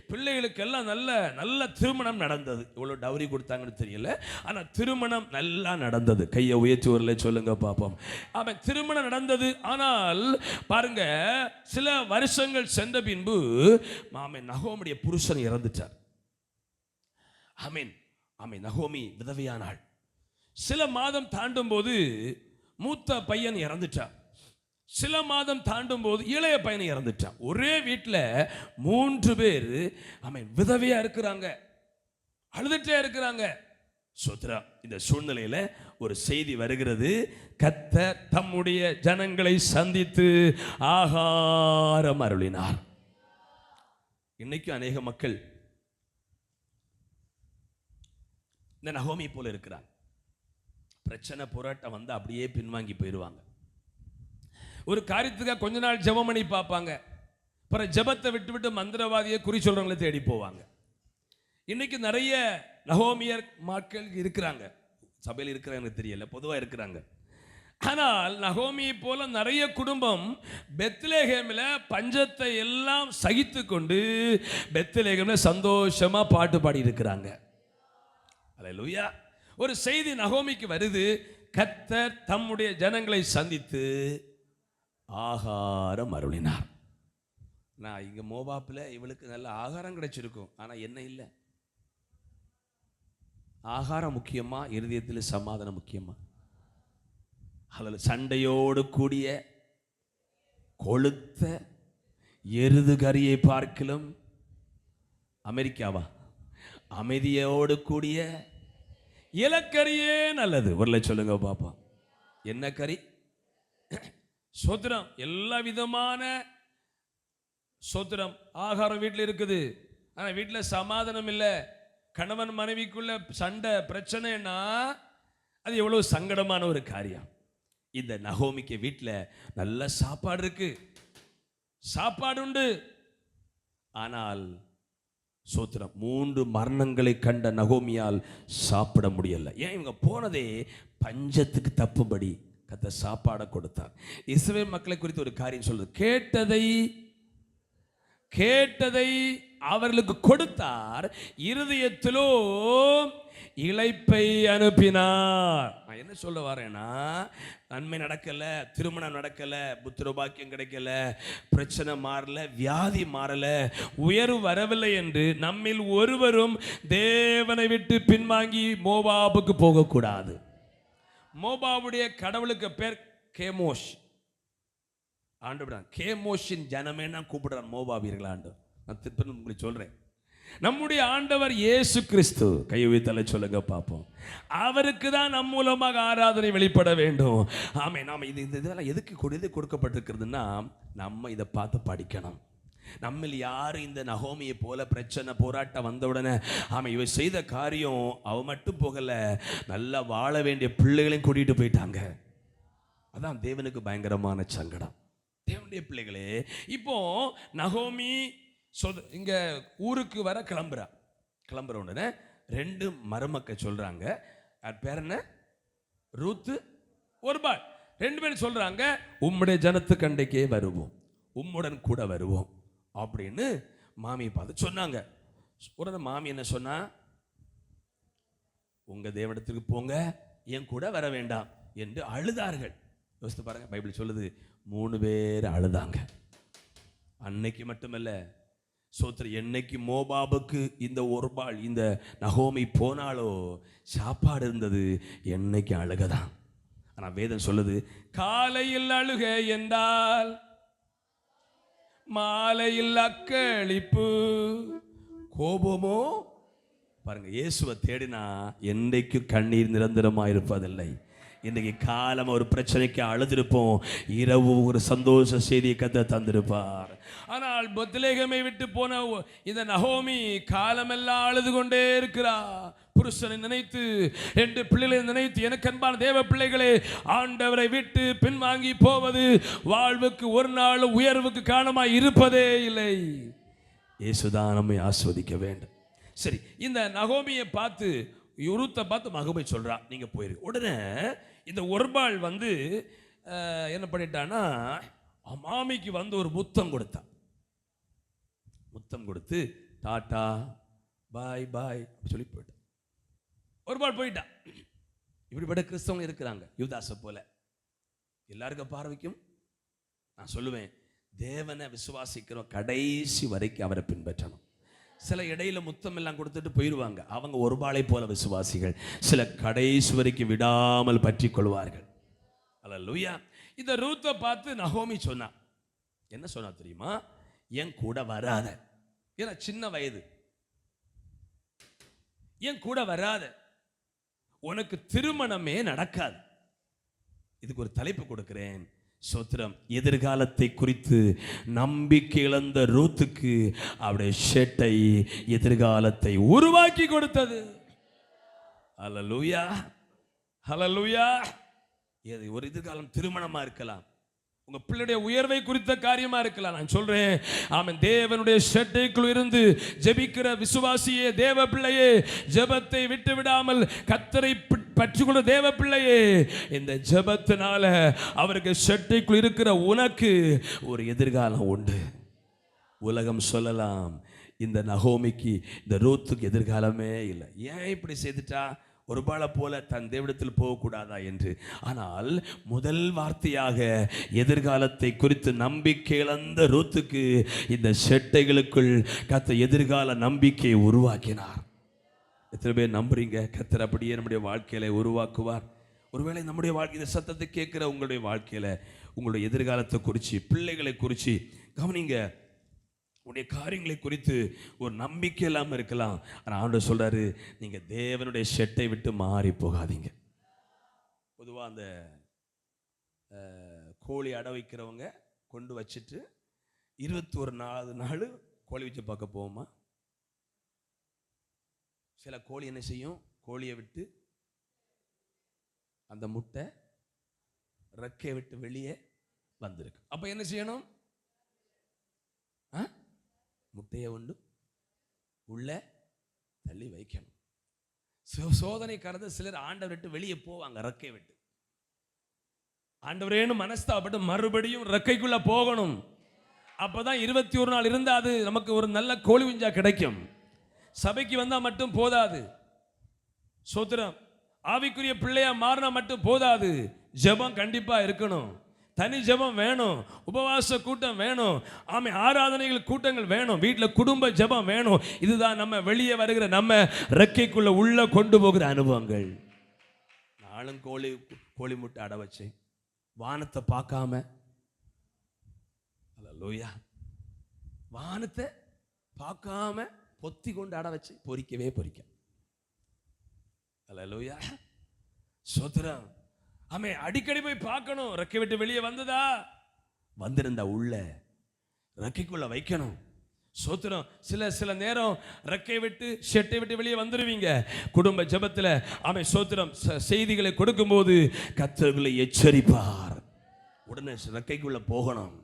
பிள்ளைகளுக்கு எல்லாம் நல்ல நல்ல திருமணம் நடந்தது. இவ்வளவு டவுரி கொடுத்தாங்கன்னு தெரியல, ஆனா திருமணம் நல்லா நடந்தது. கையை உயர்த்தி வரல சொல்லுங்க பாப்போம். அவன் திருமணம் நடந்தது. ஆனால் பாருங்க, சில வருஷங்கள் சென்ற பின்பு மாமன் நகோமியுடைய புருஷன் இறந்துட்டார். ஆமீன் ஆமீன். நகோமி விதவையானாள். சில மாதம் தாண்டும் போது மூத்த பையன் இறந்துட்டான். சில மாதம் தாண்டும் போது இளைய பையன் இறந்துட்டான். ஒரே வீட்டில் 3 பேர் விதவையா இருக்கிறாங்க, அழுதுட்டே இருக்கிறாங்க. சோத்ரா, இந்த சூழ்நிலையில ஒரு செய்தி வருகிறது. கர்த்தர் தம்முடைய ஜனங்களை சந்தித்து ஆகாரம் அருளினார். இன்னைக்கு அநேக மக்கள் இந்த நகோமி போல இருக்கிறாங்க. பிரச்சனை போராட்டம் வந்து அப்படியே பின்வாங்கி போயிடுவாங்க. ஒரு காரியத்துக்காக கொஞ்ச நாள் ஜெபம் பண்ணி பார்ப்பாங்க. அப்புறம் ஜெபத்தை விட்டு மந்திரவாதியை குறி சொல்றவங்களை தேடி போவாங்க. இன்னைக்கு நிறைய நகோமியர் மக்கள் இருக்கிறாங்க. சபையில் இருக்கிறாங்க தெரியல, பொதுவாக இருக்கிறாங்க. ஆனால் நகோமியை போல நிறைய குடும்பம் பெத்லெஹேமில் பஞ்சத்தை எல்லாம் சகித்து கொண்டு பெத்லெஹேமில் சந்தோஷமா பாட்டு பாடி இருக்கிறாங்க. அல்லேலூயா. ஒரு செய்தி நகோமிக்கு வருது. கர்த்தர் தம்முடைய ஜனங்களை சந்தித்து ஆகாரம் அருளினார். நான் இங்க மோபாப்பில் இவளுக்கு நல்ல ஆகாரம் கிடைச்சிருக்கும், ஆனா என்ன இல்லை. ஆகாரம் முக்கியமா, இருதயத்தில் சமாதானம் முக்கியமா? அதில் சண்டையோடு கூடிய கொளுத்த எருது கரியை பார்க்கலும் அமெரிக்காவா அமைதியோடு கூடிய இலக்கரியே நல்லது. ஒரு சொல்லுங்க பாப்பா, என்ன கறி? சோத்திரம். எல்லா விதமான சோத்திரம் ஆகாரம் வீட்டில் இருக்குது. ஆனா வீட்டில் சமாதானம் இல்லை. கணவன் மனைவிக்குள்ள சண்டை பிரச்சனைன்னா அது எவ்வளவு சங்கடமான ஒரு காரியம். இந்த நகோமிக்கு வீட்டில் நல்ல சாப்பாடு இருக்கு, சாப்பாடு உண்டு. ஆனால் சோத்திரம், 3 மரணங்களை கண்ட நகோமியால் சாப்பிட முடியல. ஏன்? இவங்க போனதே பஞ்சத்துக்கு தப்புபடி. கர்த்தர் சாப்பாடை கொடுத்தார். இஸ்ரவேல் மக்களை குறித்து ஒரு காரியம் சொல்றது. கேட்டதை கேட்டதை அவர்களுக்கு கொடுத்தார், இருதயத்திலோ இளைப்பை அனுப்பினார். நான் என்ன சொல்ல வரேன்னா, நன்மை நடக்கல, திருமணம் நடக்கல, புத்திர பாக்கியம் கிடைக்கல, பிரச்சனை மாறல, வியாதி மாறல, உயர்வு வரவில்லை என்று நம்மில் ஒருவரும் தேவனை விட்டு பின்வாங்கி மோவாபுக்கு போகக்கூடாது. மோவாபுடைய கடவுளுக்கு பேர் கேமோஷ். ஆண்டு கேமோஷின் ஜனமேனா கூப்பிடுறான் மோவாபியர்கள் ஆண்டு. நான் திருப்பி உங்களுக்கு சொல்றேன், நம்முடைய ஆண்டவர் இயேசு கிறிஸ்து, கை வைத்தலை சொல்லுங்க பார்ப்போம், அவருக்கு தான் நம் மூலமாக ஆராதனை வெளிப்பட வேண்டும். ஆமே, நாம் இதெல்லாம் எதுக்கு கொடுக்கப்பட்டிருக்கிறதுனா, நம்ம இதை பார்த்து படிக்கணும். நம்மில் யார் இந்த நகோமியை போல பிரச்சனை போராட்டம் வந்தவுடனே ஆமாம் இவ செய்த காரியம் அவ மட்டும் போகல, நல்லா வாழ வேண்டிய பிள்ளைகளையும் கூட்டிட்டு போயிட்டாங்க. அதான் தேவனுக்கு பயங்கரமான சங்கடம். தேவனுடைய பிள்ளைகளே, இப்போ நகோமி இங்க ஊருக்கு வர கிளம்புற உடனே 2 மருமக்க சொல்றாங்க, பேர் என்ன, ரூத்து, ஒர்பாள். 2 பேரும் சொல்றாங்க, உம்முடைய ஜனத்துக்கு அண்டைக்கே வருவோம், உம்முடன் கூட வருவோம் அப்படின்னு மாமியை பார்த்து சொன்னாங்க. உடனே மாமி என்ன சொன்னா, உங்க தேவனத்துக்கு போங்க, என் கூட வர வேண்டாம் என்று அழுதார்கள். யோசித்து பாருங்க, பைபிள் சொல்லுது 3 பேர் அழுதாங்க. அன்னைக்கு மட்டுமல்ல, சோத்திர என்னைக்கு மோபாபுக்கு இந்த ஒருபாள் இந்த நகோமி போனாலோ சாப்பாடு இருந்தது, என்னைக்கு அழுகதான். ஆனா வேதம் சொல்லுது, காலையில் அழுக என்றால் மாலையில் அக்களிப்பு, கோபமோ. பாருங்க, இயேசுவை தேடினா என்றைக்கும் கண்ணீர் நிரந்தரமாக இருப்பதில்லை. இன்னைக்கு காலம் ஒரு பிரச்சனைக்கு அழுதிருப்போம், இரவு ஒரு சந்தோஷ செய்தியை கத்த தந்திருப்பார். ஆனால் பெத்லகேமை விட்டு போன இந்த நகோமி காலமெல்லாம் அழுது கொண்டே இருக்கிறா. புருஷனை நினைத்து, 2 பிள்ளைகளை நினைத்து. எனக்கு அன்பான தேவ பிள்ளைகளே, ஆண்டவரை விட்டு பின்வாங்கி போவது வாழ்வுக்கு ஒரு நாள் உயர்வுக்கு காரணமாய் இருப்பதே இல்லை. இயேசுதான் நம்மை ஆஸ்வதிக்க வேண்டும். சரி, இந்த நகோமியை பார்த்து, ரூத்தை பார்த்து மகமை சொல்றா, நீங்க போயிருக்கு. உடனே இந்த ஒர்பாள் வந்து என்ன பண்ணிட்டான்னா, மாமிக்கு வந்து ஒரு முத்தம் கொடுத்தா. முத்தம் கொடுத்து டாட்டா பாய் பாய் சொல்லி போயிட்டா. ஒர்பாள் போயிட்டா. இப்படிப்பட்ட கிறிஸ்தவங்க இருக்கிறாங்க, யூதாசை போல. எல்லாருக்கும் பார்வைக்கும் நான் சொல்லுவேன், தேவனை விசுவாசிக்கிறோம், கடைசி வரைக்கும் அவரை பின்பற்றணும். சில இடையில முத்தம் எல்லாம் கொடுத்துட்டு போயிடுவாங்க, அவங்க ஒருபாளை போல விசுவாசிகள். சில கடைசி வரைக்கும் விடாமல் பற்றி கொள்வார்கள். அல்லேலூயா. இந்த ரூத்தை பார்த்து நகோமி சொன்னா, என்ன சொன்னா தெரியுமா, என் கூட வராத, ஏன்னா சின்ன வயது, என் கூட வராத, உனக்கு திருமணமே நடக்காது. இதுக்கு ஒரு தலைப்பு கொடுக்கிறேன், சோத்திரம். எதிர்காலத்தை குறித்து நம்பிக்கை இழந்த ரூத்துக்கு அவருடைய ஷெட்டை எதிர்காலத்தை உருவாக்கி கொடுத்தது. ஹல்லேலூயா, ஹல்லேலூயா. ஒரு எதிர்காலம் திருமணமா இருக்கலாம், உங்க பிள்ளையுடைய உயர்வை குறித்த காரியமா இருக்கலாம். நான் சொல்றேன், ஆமென். தேவனுடைய ஷெட்டைக்குள் இருந்து ஜெபிக்கிற விசுவாசியே, தேவ பிள்ளையே, ஜெபத்தை விட்டு விடாமல் கர்த்தரை பற்றிக்கொண்ட தேவ பிள்ளையே, இந்த ஜெபத்தினால அவருக்கு ஷெட்டைக்குள் இருக்கிற உனக்கு ஒரு எதிர்காலம் உண்டு. உலகம் சொல்லலாம், இந்த நகோமிக்கு, இந்த ரூத்துக்கு எதிர்காலமே இல்லை. ஏன் இப்படி செய்துட்டா, ஒரு பாளை போல தன் தேவனிடத்தில் போகக்கூடாதா என்று. ஆனால் முதல் வார்த்தையாக எதிர்காலத்தை குறித்து நம்பிக்கை இழந்த ரூத்துக்கு இந்த செட்டைகளுக்குள் கர்த்தர் எதிர்கால நம்பிக்கையை உருவாக்கினார். எத்தனை பேர் நம்புறீங்க கர்த்தர் அப்படியே நம்முடைய வாழ்க்கையில உருவாக்குவார்? ஒருவேளை நம்முடைய வாழ்க்கை, இந்த சத்தத்தை கேட்கிற உங்களுடைய வாழ்க்கையில உங்களுடைய எதிர்காலத்தை குறித்து, பிள்ளைகளை குறித்து கவனிங்க. உடைய காரியங்களை குறித்து ஒரு நம்பிக்கை இல்லாமல் இருக்கலாம். ஆனால் ஆண்டவர் சொல்றாரு, நீங்க தேவனுடைய ஷெட்டை விட்டு மாறி போகாதீங்க. பொதுவாக அந்த கோழி அடை வைக்கிறவங்க கொண்டு வச்சுட்டு 21 நாள் கோழி வச்சு பார்க்க போவோமா? சில கோழி என்ன செய்யும், கோழியை விட்டு அந்த முட்டை ரெக்கையை விட்டு வெளியே வந்திருக்கு. அப்ப என்ன செய்யணும்? முட்டையை ஒன்று உள்ள தள்ளி வைக்கணும். சோதனை கடந்த சிலர் ஆண்டவர் விட்டு வெளியே போவாங்க, ரெக்கை விட்டு. ஆண்டவரேன்னு மனஸ்தாபப்பட்டு மறுபடியும் ரெக்கைக்குள்ள போகணும். அப்பதான் 21 நாள் இருந்தா அது நமக்கு ஒரு நல்ல கோழி குஞ்சா கிடைக்கும். சபைக்கு வந்தா மட்டும் போதாது. சோத்திரம். ஆவிக்குரிய பிள்ளையா மாறினா மட்டும் போதாது. ஜெபம் கண்டிப்பா இருக்கணும். தனி ஜெபம் வேணும். உபவாச கூட்டம் வேணும். ஆமை ஆராதனைகள் கூட்டங்கள் வேணும். வீட்டில் குடும்ப ஜெபம் வேணும். இதுதான் நம்ம வெளியே வருகிற நம்ம ரெக்கைக்குள்ள உள்ள கொண்டு போகிற அனுபவங்கள். நாளும் கோழி முட்டை அடை வச்சேன், வானத்தை பார்க்காம. அல்லேலூயா. வானத்தை பார்க்காம பொத்தி கொண்டு அடை வச்சு பொறிக்கவே பொறிக்க. அல்லேலூயா. சோத்திரம். ஆமே அடிக்கடி போய் பார்க்கணும். ரெக்கை விட்டு வெளியே வந்ததா, வந்திருந்தா உள்ள ரெக்கைக்குள்ள வைக்கணும். சோத்திரம். சில நேரம் ரெக்கை விட்டு ஷெட்டை விட்டு வெளியே வந்துருவீங்க. குடும்ப ஜெபத்தில் ஆமே சோத்திரம் செய்திகளை கொடுக்கும்போது கர்த்தர்களை எச்சரிப்பார். உடனே ரெக்கைக்குள்ள போகணும்.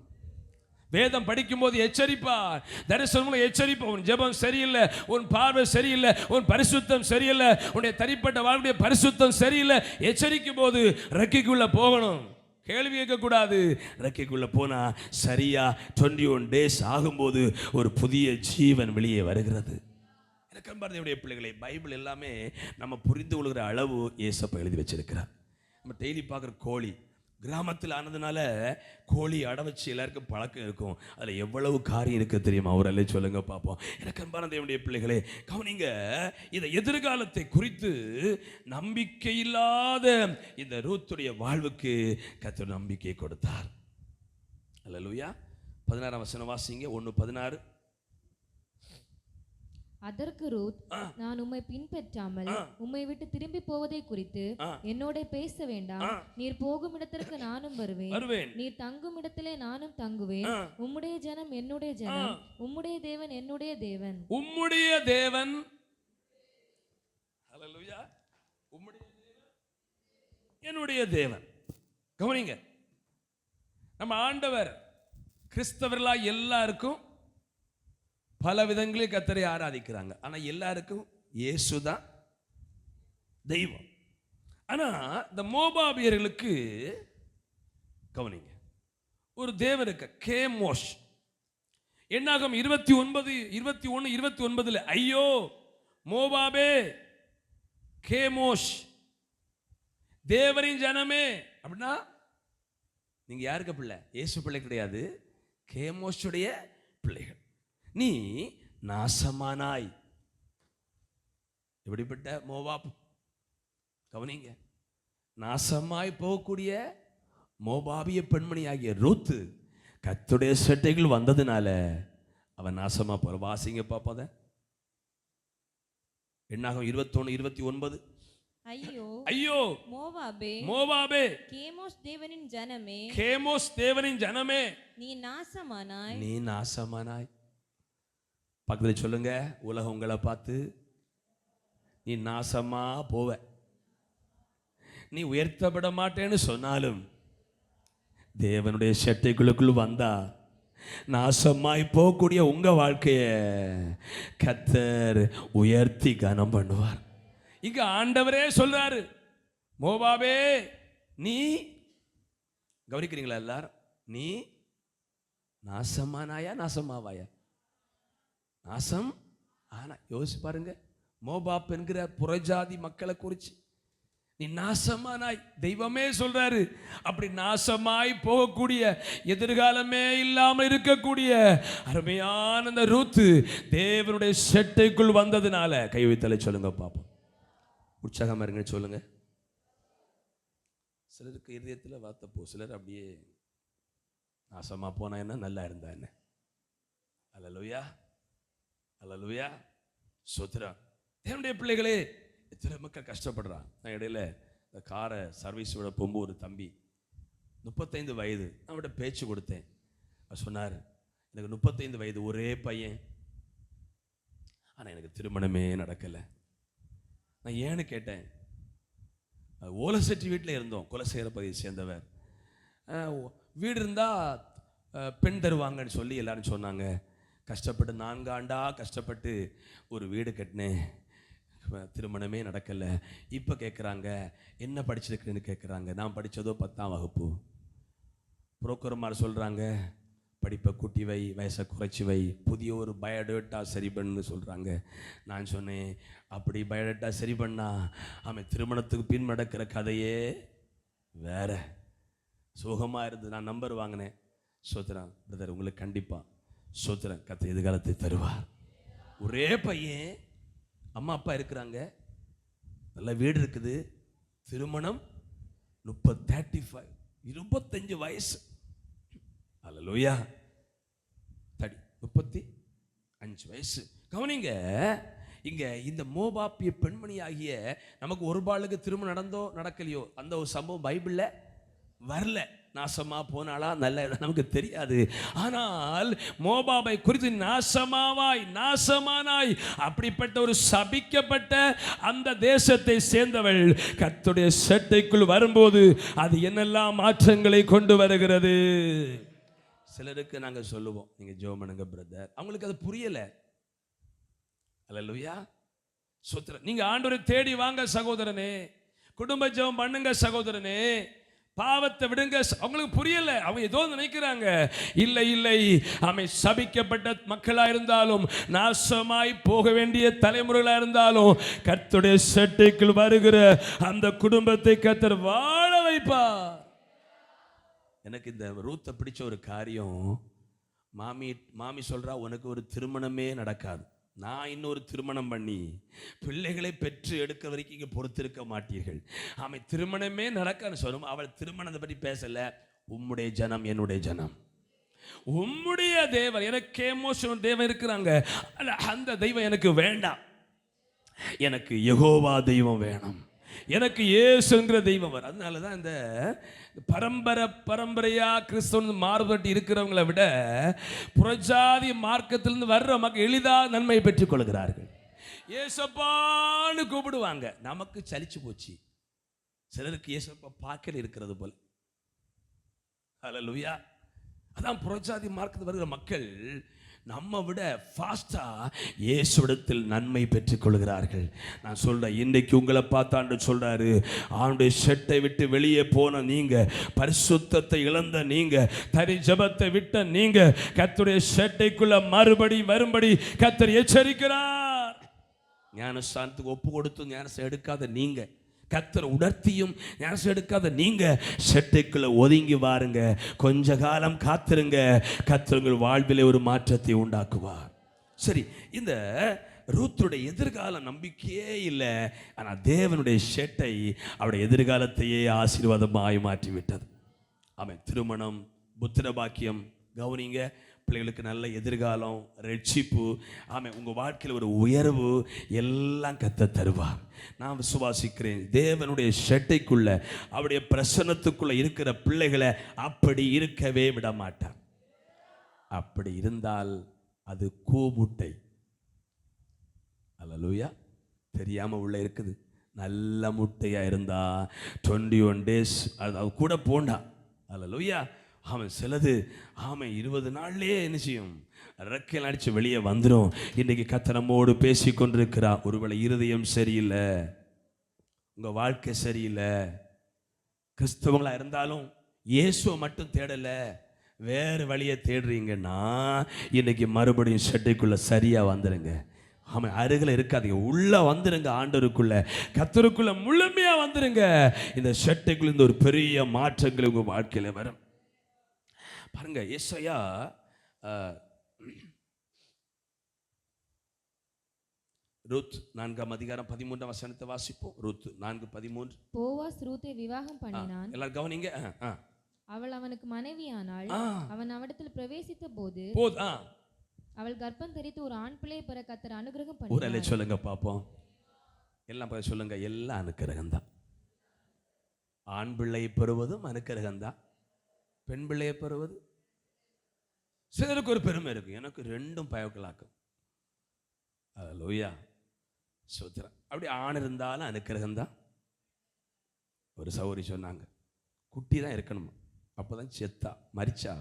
வேதம் படிக்கும்போது எச்சரிப்பார். தரிசனம் எச்சரிப்பார். உன் ஜெபம் சரியில்லை, உன் பார்வை சரியில்லை, உன் பரிசுத்தம் சரியில்லை, உன்னுடைய தனிப்பட்ட வாழ்க்கைய பரிசுத்தம் சரியில்லை. எச்சரிக்கும் போது ரெக்கைக்குள்ள போகணும். கேள்வி கேட்கக்கூடாது. ரெக்கைக்குள்ள போனா சரியா 21 days ஆகும்போது ஒரு புதிய ஜீவன் வெளியே வருகிறது. எனக்கு அன்பார்ந்தவருடைய பிள்ளைகளை, பைபிள் எல்லாமே நம்ம புரிந்து கொள்கிற அளவு ஏசப்பா எழுதி வச்சிருக்கிறார். நம்ம டெய்லி பார்க்குற கோழி கிராமத்தில் ஆனதுனால கோழி அடை வச்சு எல்லாருக்கும் பழக்கம் இருக்கும். அதில் எவ்வளவு காரியம் இருக்கு தெரியுமா? அவரெல்லாம் சொல்லுங்க பார்ப்போம். எனக்கு அன்பான தேவனுடைய பிள்ளைகளே, கவனிங்க. இதை எதிர்காலத்தை குறித்து நம்பிக்கை இல்லாத இந்த ரூத்துடைய வாழ்வுக்கு கர்த்தர் நம்பிக்கை கொடுத்தார். அல்லேலூயா. 16ஆம் வசனம் வாசிங்க. 1:16. அதற்கு ரூத், நான் உம்மை பின்பற்றாமல் உம்மை விட்டு திரும்பி போவதை குறித்து என்னோட பேச வேண்டாம். நீர் போகும் இடத்திற்கு நானும் வருவேன். நீர் தங்கும் இடத்திலே நானும் தங்குவேன். உம்முடைய ஜனம் என்னுடைய ஜனம், உம்முடைய தேவன் என்னுடைய தேவன். உம்முடைய தேவன். ஹல்லேலூயா. உம்முடைய தேவன் என்னுடைய தேவன். கவனிங்க. நம்ம ஆண்டவர் கிறிஸ்தவர்களா எல்லாருக்கும் பல விதங்களில் கர்த்தரை ஆராதிக்கிறாங்க. ஆனா எல்லாருக்கும் இயேசுதான் தெய்வம். ஆனா இந்த மோபாபியர்களுக்கு கவனிங்க, ஒரு தேவன் இருக்க, கேமோஷ். என்னாகும் 21:29 ஐயோ மோபாபே, கேமோஷ், தேவரின் ஜனமே. அப்படின்னா நீங்க யாருக்கு பிள்ளை? இயேசு பிள்ளை கிடையாது, கேமோஷுடைய பிள்ளைகள். நீ நாசமானாய். எப்படிப்பட்ட மோவாப்? கவனிங்க. நாசமாய் போகக்கூடிய மோபாபிய பெண்மணி ஆகிய ரூத்து கர்த்தருடைய சட்டைகள் வந்ததுனால அவன் நாசமா போற. வாசிங்க பாப்பத. என்னாகும் 21:29. ஐயோ ஐயோ மோவாபே, மோவாபே, கேமோஷ் தேவனின் ஜனமே, கேமோஷ் தேவனின் ஜனமே, நீ நாசமானாய். நீ நாசமானாய். பக்கத்தில் சொல்லுங்க, உலகம் உங்களை பார்த்து நீ நாசமா போவ. நீ உயர்த்தப்பட மாட்டேன்னு சொன்னாலும் தேவனுடைய சட்டைக்குள்ளுக்குள் வந்தா நாசமாய் போகக்கூடிய உங்க வாழ்க்கைய கர்த்தர் உயர்த்தி கனம் பண்ணுவார். இங்க ஆண்டவரே சொல்றாரு, மோவாபே நீ, கவனிக்கிறீங்களா எல்லாரும், நீ நாசமானாயா நாசமாவாயா? நாசம் ஆனா. யோசிச்சு பாருங்க, மோபாப் என்கிற புறஜாதி மக்களை குறிச்சு நீ நாசமானாய். தெய்வமே சொல்றாரு, அப்படி நாசமாய் போகக்கூடிய, எதிர்காலமே இல்லாமல் இருக்கக்கூடிய அருமையான அந்த ரூத்து தேவனுடைய செட்டைக்குள் வந்ததுனால, கை வைத்தலை சொல்லுங்க பாப்போம். உற்சாகமா இருங்க சொல்லுங்க. சிலருக்கு இதயத்தில் வார்த்தப்போ, சிலர் அப்படியே நாசமா போனா என்ன, நல்லா இருந்தா என்ன. அல்லேலூயா, அல்லேலூயா, சோத்ரா. தேவனுடைய பிள்ளைகளே, எத்தனை மக்கள் கஷ்டப்படுறான். நான் இடையில இந்த காரை சர்வீஸ் விட போகும்போது ஒரு தம்பி 35 வயது, நான் விட பேச்சு கொடுத்தேன். அவர் சொன்னார், எனக்கு 35 வயது, ஒரே பையன், ஆனால் எனக்கு திருமணமே நடக்கலை. நான் ஏன்னு கேட்டேன். ஓலசெட்டி வீட்டில் இருந்தோம், குலசேகர பகுதியை சேர்ந்தவர். வீடு இருந்தால் பெண் தருவாங்கன்னு சொல்லி எல்லாரும் சொன்னாங்க. கஷ்டப்பட்டு 4 ஆண்டா கஷ்டப்பட்டு ஒரு வீடு கட்டினேன், திருமணமே நடக்கலை. இப்போ கேட்குறாங்க, என்ன படிச்சிருக்குன்னு கேட்குறாங்க. நான் படித்ததோ 10ஆம் வகுப்பு. புரோக்கர்மார் சொல்கிறாங்க படிப்பை கூட்டி வை, வயசை குறைச்சி வை, புதிய ஒரு பயோடேட்டா சரி பண்ணு சொல்கிறாங்க. நான் சொன்னேன், அப்படி பயோடேட்டா சரி பண்ணா அவன் திருமணத்துக்கு பின் நடக்கிற கதையே வேற. சுகமாக இருந்து நான் நம்பர் வாங்கினேன். சோத்திரம் பிரதர், உங்களுக்கு கண்டிப்பாக சோத்திரம் கத்த எதிர்காலத்தை தருவார். ஒரே பையன், அம்மா அப்பா இருக்கிறாங்க, நல்ல வீடு இருக்குது, திருமணம் 35 25 வயசு. அல்லேலூயா. 35 வயசு. கவனிங்க, இங்க இந்த மோபாப்பிய பெண்மணி ஆகிய நமக்கு ஒரு பாளுக்கு திருமணம் நடந்தோ நடக்கலையோ அந்த ஒரு சம்பவம் பைபிள்ல வரல. நாசமா போனாலா நல்ல நமக்கு தெரியாது. ஆனால் மோபாபை குறித்து நாசமானாய் அப்படிப்பட்ட ஒரு சபிக்கப்பட்ட அந்த தேசத்தை சேர்ந்தவள் கர்த்தருடைய சட்டைக்குள் வரும்போது அது என்னெல்லாம் மாற்றங்களை கொண்டு வருகிறது. சிலருக்கு நாங்கள் சொல்லுவோம், நீங்க ஜெபம் பண்ணுங்க பிரதர், அவங்களுக்கு அது புரியல. அல்லேலூயா. சோத்திரம். நீங்க ஆண்டவரை தேடி வாங்க சகோதரனே, குடும்ப ஜெபம் பண்ணுங்க சகோதரனே, பாவத்தை விடுங்க. அவங்களுக்கு புரியல, அவங்க ஏதோ நினைக்கிறாங்க. இல்லை, அவன் சபிக்கப்பட்ட மக்களா இருந்தாலும், நாசமாய் போக வேண்டிய தலைமுறைகளா இருந்தாலும், கர்த்தருடைய சட்டைக்குள் வருகிற அந்த குடும்பத்தை கர்த்தர் வாழ வைப்பார். எனக்கு இந்த ரூத்தை பிடிச்ச ஒரு காரியம், மாமி சொல்றா, உனக்கு ஒரு திருமணமே நடக்காது, நான் இன்னொரு திருமணம் பண்ணி பிள்ளைகளை பெற்று எடுக்க வரைக்கும் இங்கே பொறுத்திருக்க மாட்டீர்கள். அவன் திருமணமே நடக்கான்னு சொல்லும். அவள் திருமணத்தை பற்றி பேசல. உம்முடைய ஜனம் என்னுடைய ஜனம், உம்முடைய தேவன், எனக்கு எமோஷனல் தேவன் இருக்கிறாங்க, அந்த தெய்வம் எனக்கு வேண்டாம், எனக்கு யெகோவா தெய்வம் வேணும், எனக்கு இயேசுங்கிற தெய்வம் வரும். அதனால தான் இந்த பரம்பரையா கிறிஸ்தவன் மாறுபட்டு இருக்கிறவங்களை விட புறஜாதி மார்க்கத்திலிருந்து வர்ற மக்கள் எளிதாக நன்மையை பெற்றுக் கொள்கிறார்கள். ஏசப்பான்னு கூப்பிடுவாங்க. நமக்கு சலிச்சு போச்சு. சிலருக்கு ஏசப்பா பாக்கல் இருக்கிறது போல. ஹல்லேலூயா. அதான் புறஜாதி மார்க்கத்தில் வருகிற மக்கள் நம்ம விட ஃபாஸ்டா இயேசுவிடத்தில் நன்மை பெற்றுக் கொள்கிறார்கள். நான் சொல்றேன், இன்றைக்கு உங்களை பார்த்தாண்டு சொல்றாரு, ஆண்டுடைய ஷெட்டை விட்டு வெளியே போன நீங்க, பரிசுத்தத்தை இழந்த நீங்க, தனி ஜபத்தை விட்ட நீங்க, கர்த்தருடைய ஷெட்டைக்குள்ள மறுபடி வரும்படி கர்த்தர் எச்சரிக்கிறார். ஞானஸ்தானத்துக்கு ஒப்பு கொடுத்து ஞானஸ்தானம் எடுக்காத நீங்க, கர்த்தர் உணர்த்தியும் ஞானஸ்தானம் எடுக்காத நீங்க, ஷெட்டைக்குள்ள ஒதுங்கி வாருங்க, கொஞ்ச காலம் காத்திருங்க, கர்த்தர் உங்கள் வாழ்விலே ஒரு மாற்றத்தை உண்டாக்குவார். சரி, இந்த ரூத்துடைய எதிர்கால நம்பிக்கையே இல்லை. ஆனால் தேவனுடைய ஷெட்டை அவருடைய எதிர்காலத்தையே ஆசீர்வாதமாய் மாற்றிவிட்டது. ஆமென். திருமணம், புத்திர பாக்கியம், கவனிங்க, பிள்ளைகளுக்கு நல்ல எதிர்காலம், ரட்சிப்பு, ஆமென், உங்கள் வாழ்க்கையில் ஒரு உயர்வு எல்லாம் கர்த்தர் தருவார். நான் விசுவாசிக்கிறேன், தேவனுடைய ஷெட்டைக்குள்ள, அவருடைய பிரசன்னத்துக்குள்ள இருக்கிற பிள்ளைகளை அப்படி இருக்கவே விட மாட்டார். அப்படி இருந்தால் அது கூமுட்டை. அல்லேலூயா. தெரியாம உள்ள இருக்குது. நல்ல முட்டையா இருந்தா 21 days அது கூட போண்டா. அல்லேலூயா. அவன் சிலது 20 நாள்லயே என்ன செய்யும், ரெக்கையில் அடிச்சு வெளியே வந்துடும். இன்னைக்கு கர்த்தர் நம்மோடு பேசி கொண்டிருக்கிறார். ஒருவேளை இருதயம் சரியில்லை, உங்க வாழ்க்கை சரியில்லை, கிறிஸ்தவங்களா இருந்தாலும் இயேசுவை மட்டும் தேடல, வேறு வழியை தேடுறீங்கன்னா இன்னைக்கு மறுபடியும் ஷெட்டைக்குள்ள சரியா வந்துருங்க. ஆமாம், அருகில் இருக்காதீங்க, உள்ள வந்துருங்க, ஆண்டவருக்குள்ள, கர்த்தருக்குள்ள முழுமையா வந்துருங்க. இந்த ஷெட்டைக்குள்ள இந்த ஒரு பெரிய மாற்றங்கள் உங்க வாழ்க்கையில வரும். பாருங்க, ஏசாயா ரூத் 4:13 வாசிப்போம். ரூத் 4:13. போவாஸ் ரூத்தை விவாகம் பண்ணினான். எல்லாரும் கவனிங்க. அவள் அவனுக்கு மனைவியானாள். அவன் அவனிடத்தில் பிரவேசித்த போது அவள் கர்ப்பம் தரித்து ஒரு ஆண் பிள்ளையை பெற கர்த்தர் அனுகிரகம் பண்ணினார். ஒரு சொல்லுங்க பாப்போம். எல்லாம் சொல்லுங்க. எல்லாம் அனுக்கிரகம் தான். ஆண் பிள்ளை பெறுவதும் அனுக்கிரகம் தான். பெண் பிள்ளையை பெறுவது சிலருக்கு ஒரு பெருமை இருக்கு. எனக்கு 2 பயக்கலாக்கும். அல்லேலூயா. சோத்திரம். அப்படி ஆண் இருந்தாலும் அனுக்கிரகம் தான். ஒரு சகோதரி சொன்னாங்க, குட்டி தான் இருக்கணும், அப்பதான் செத்தா மரிச்சா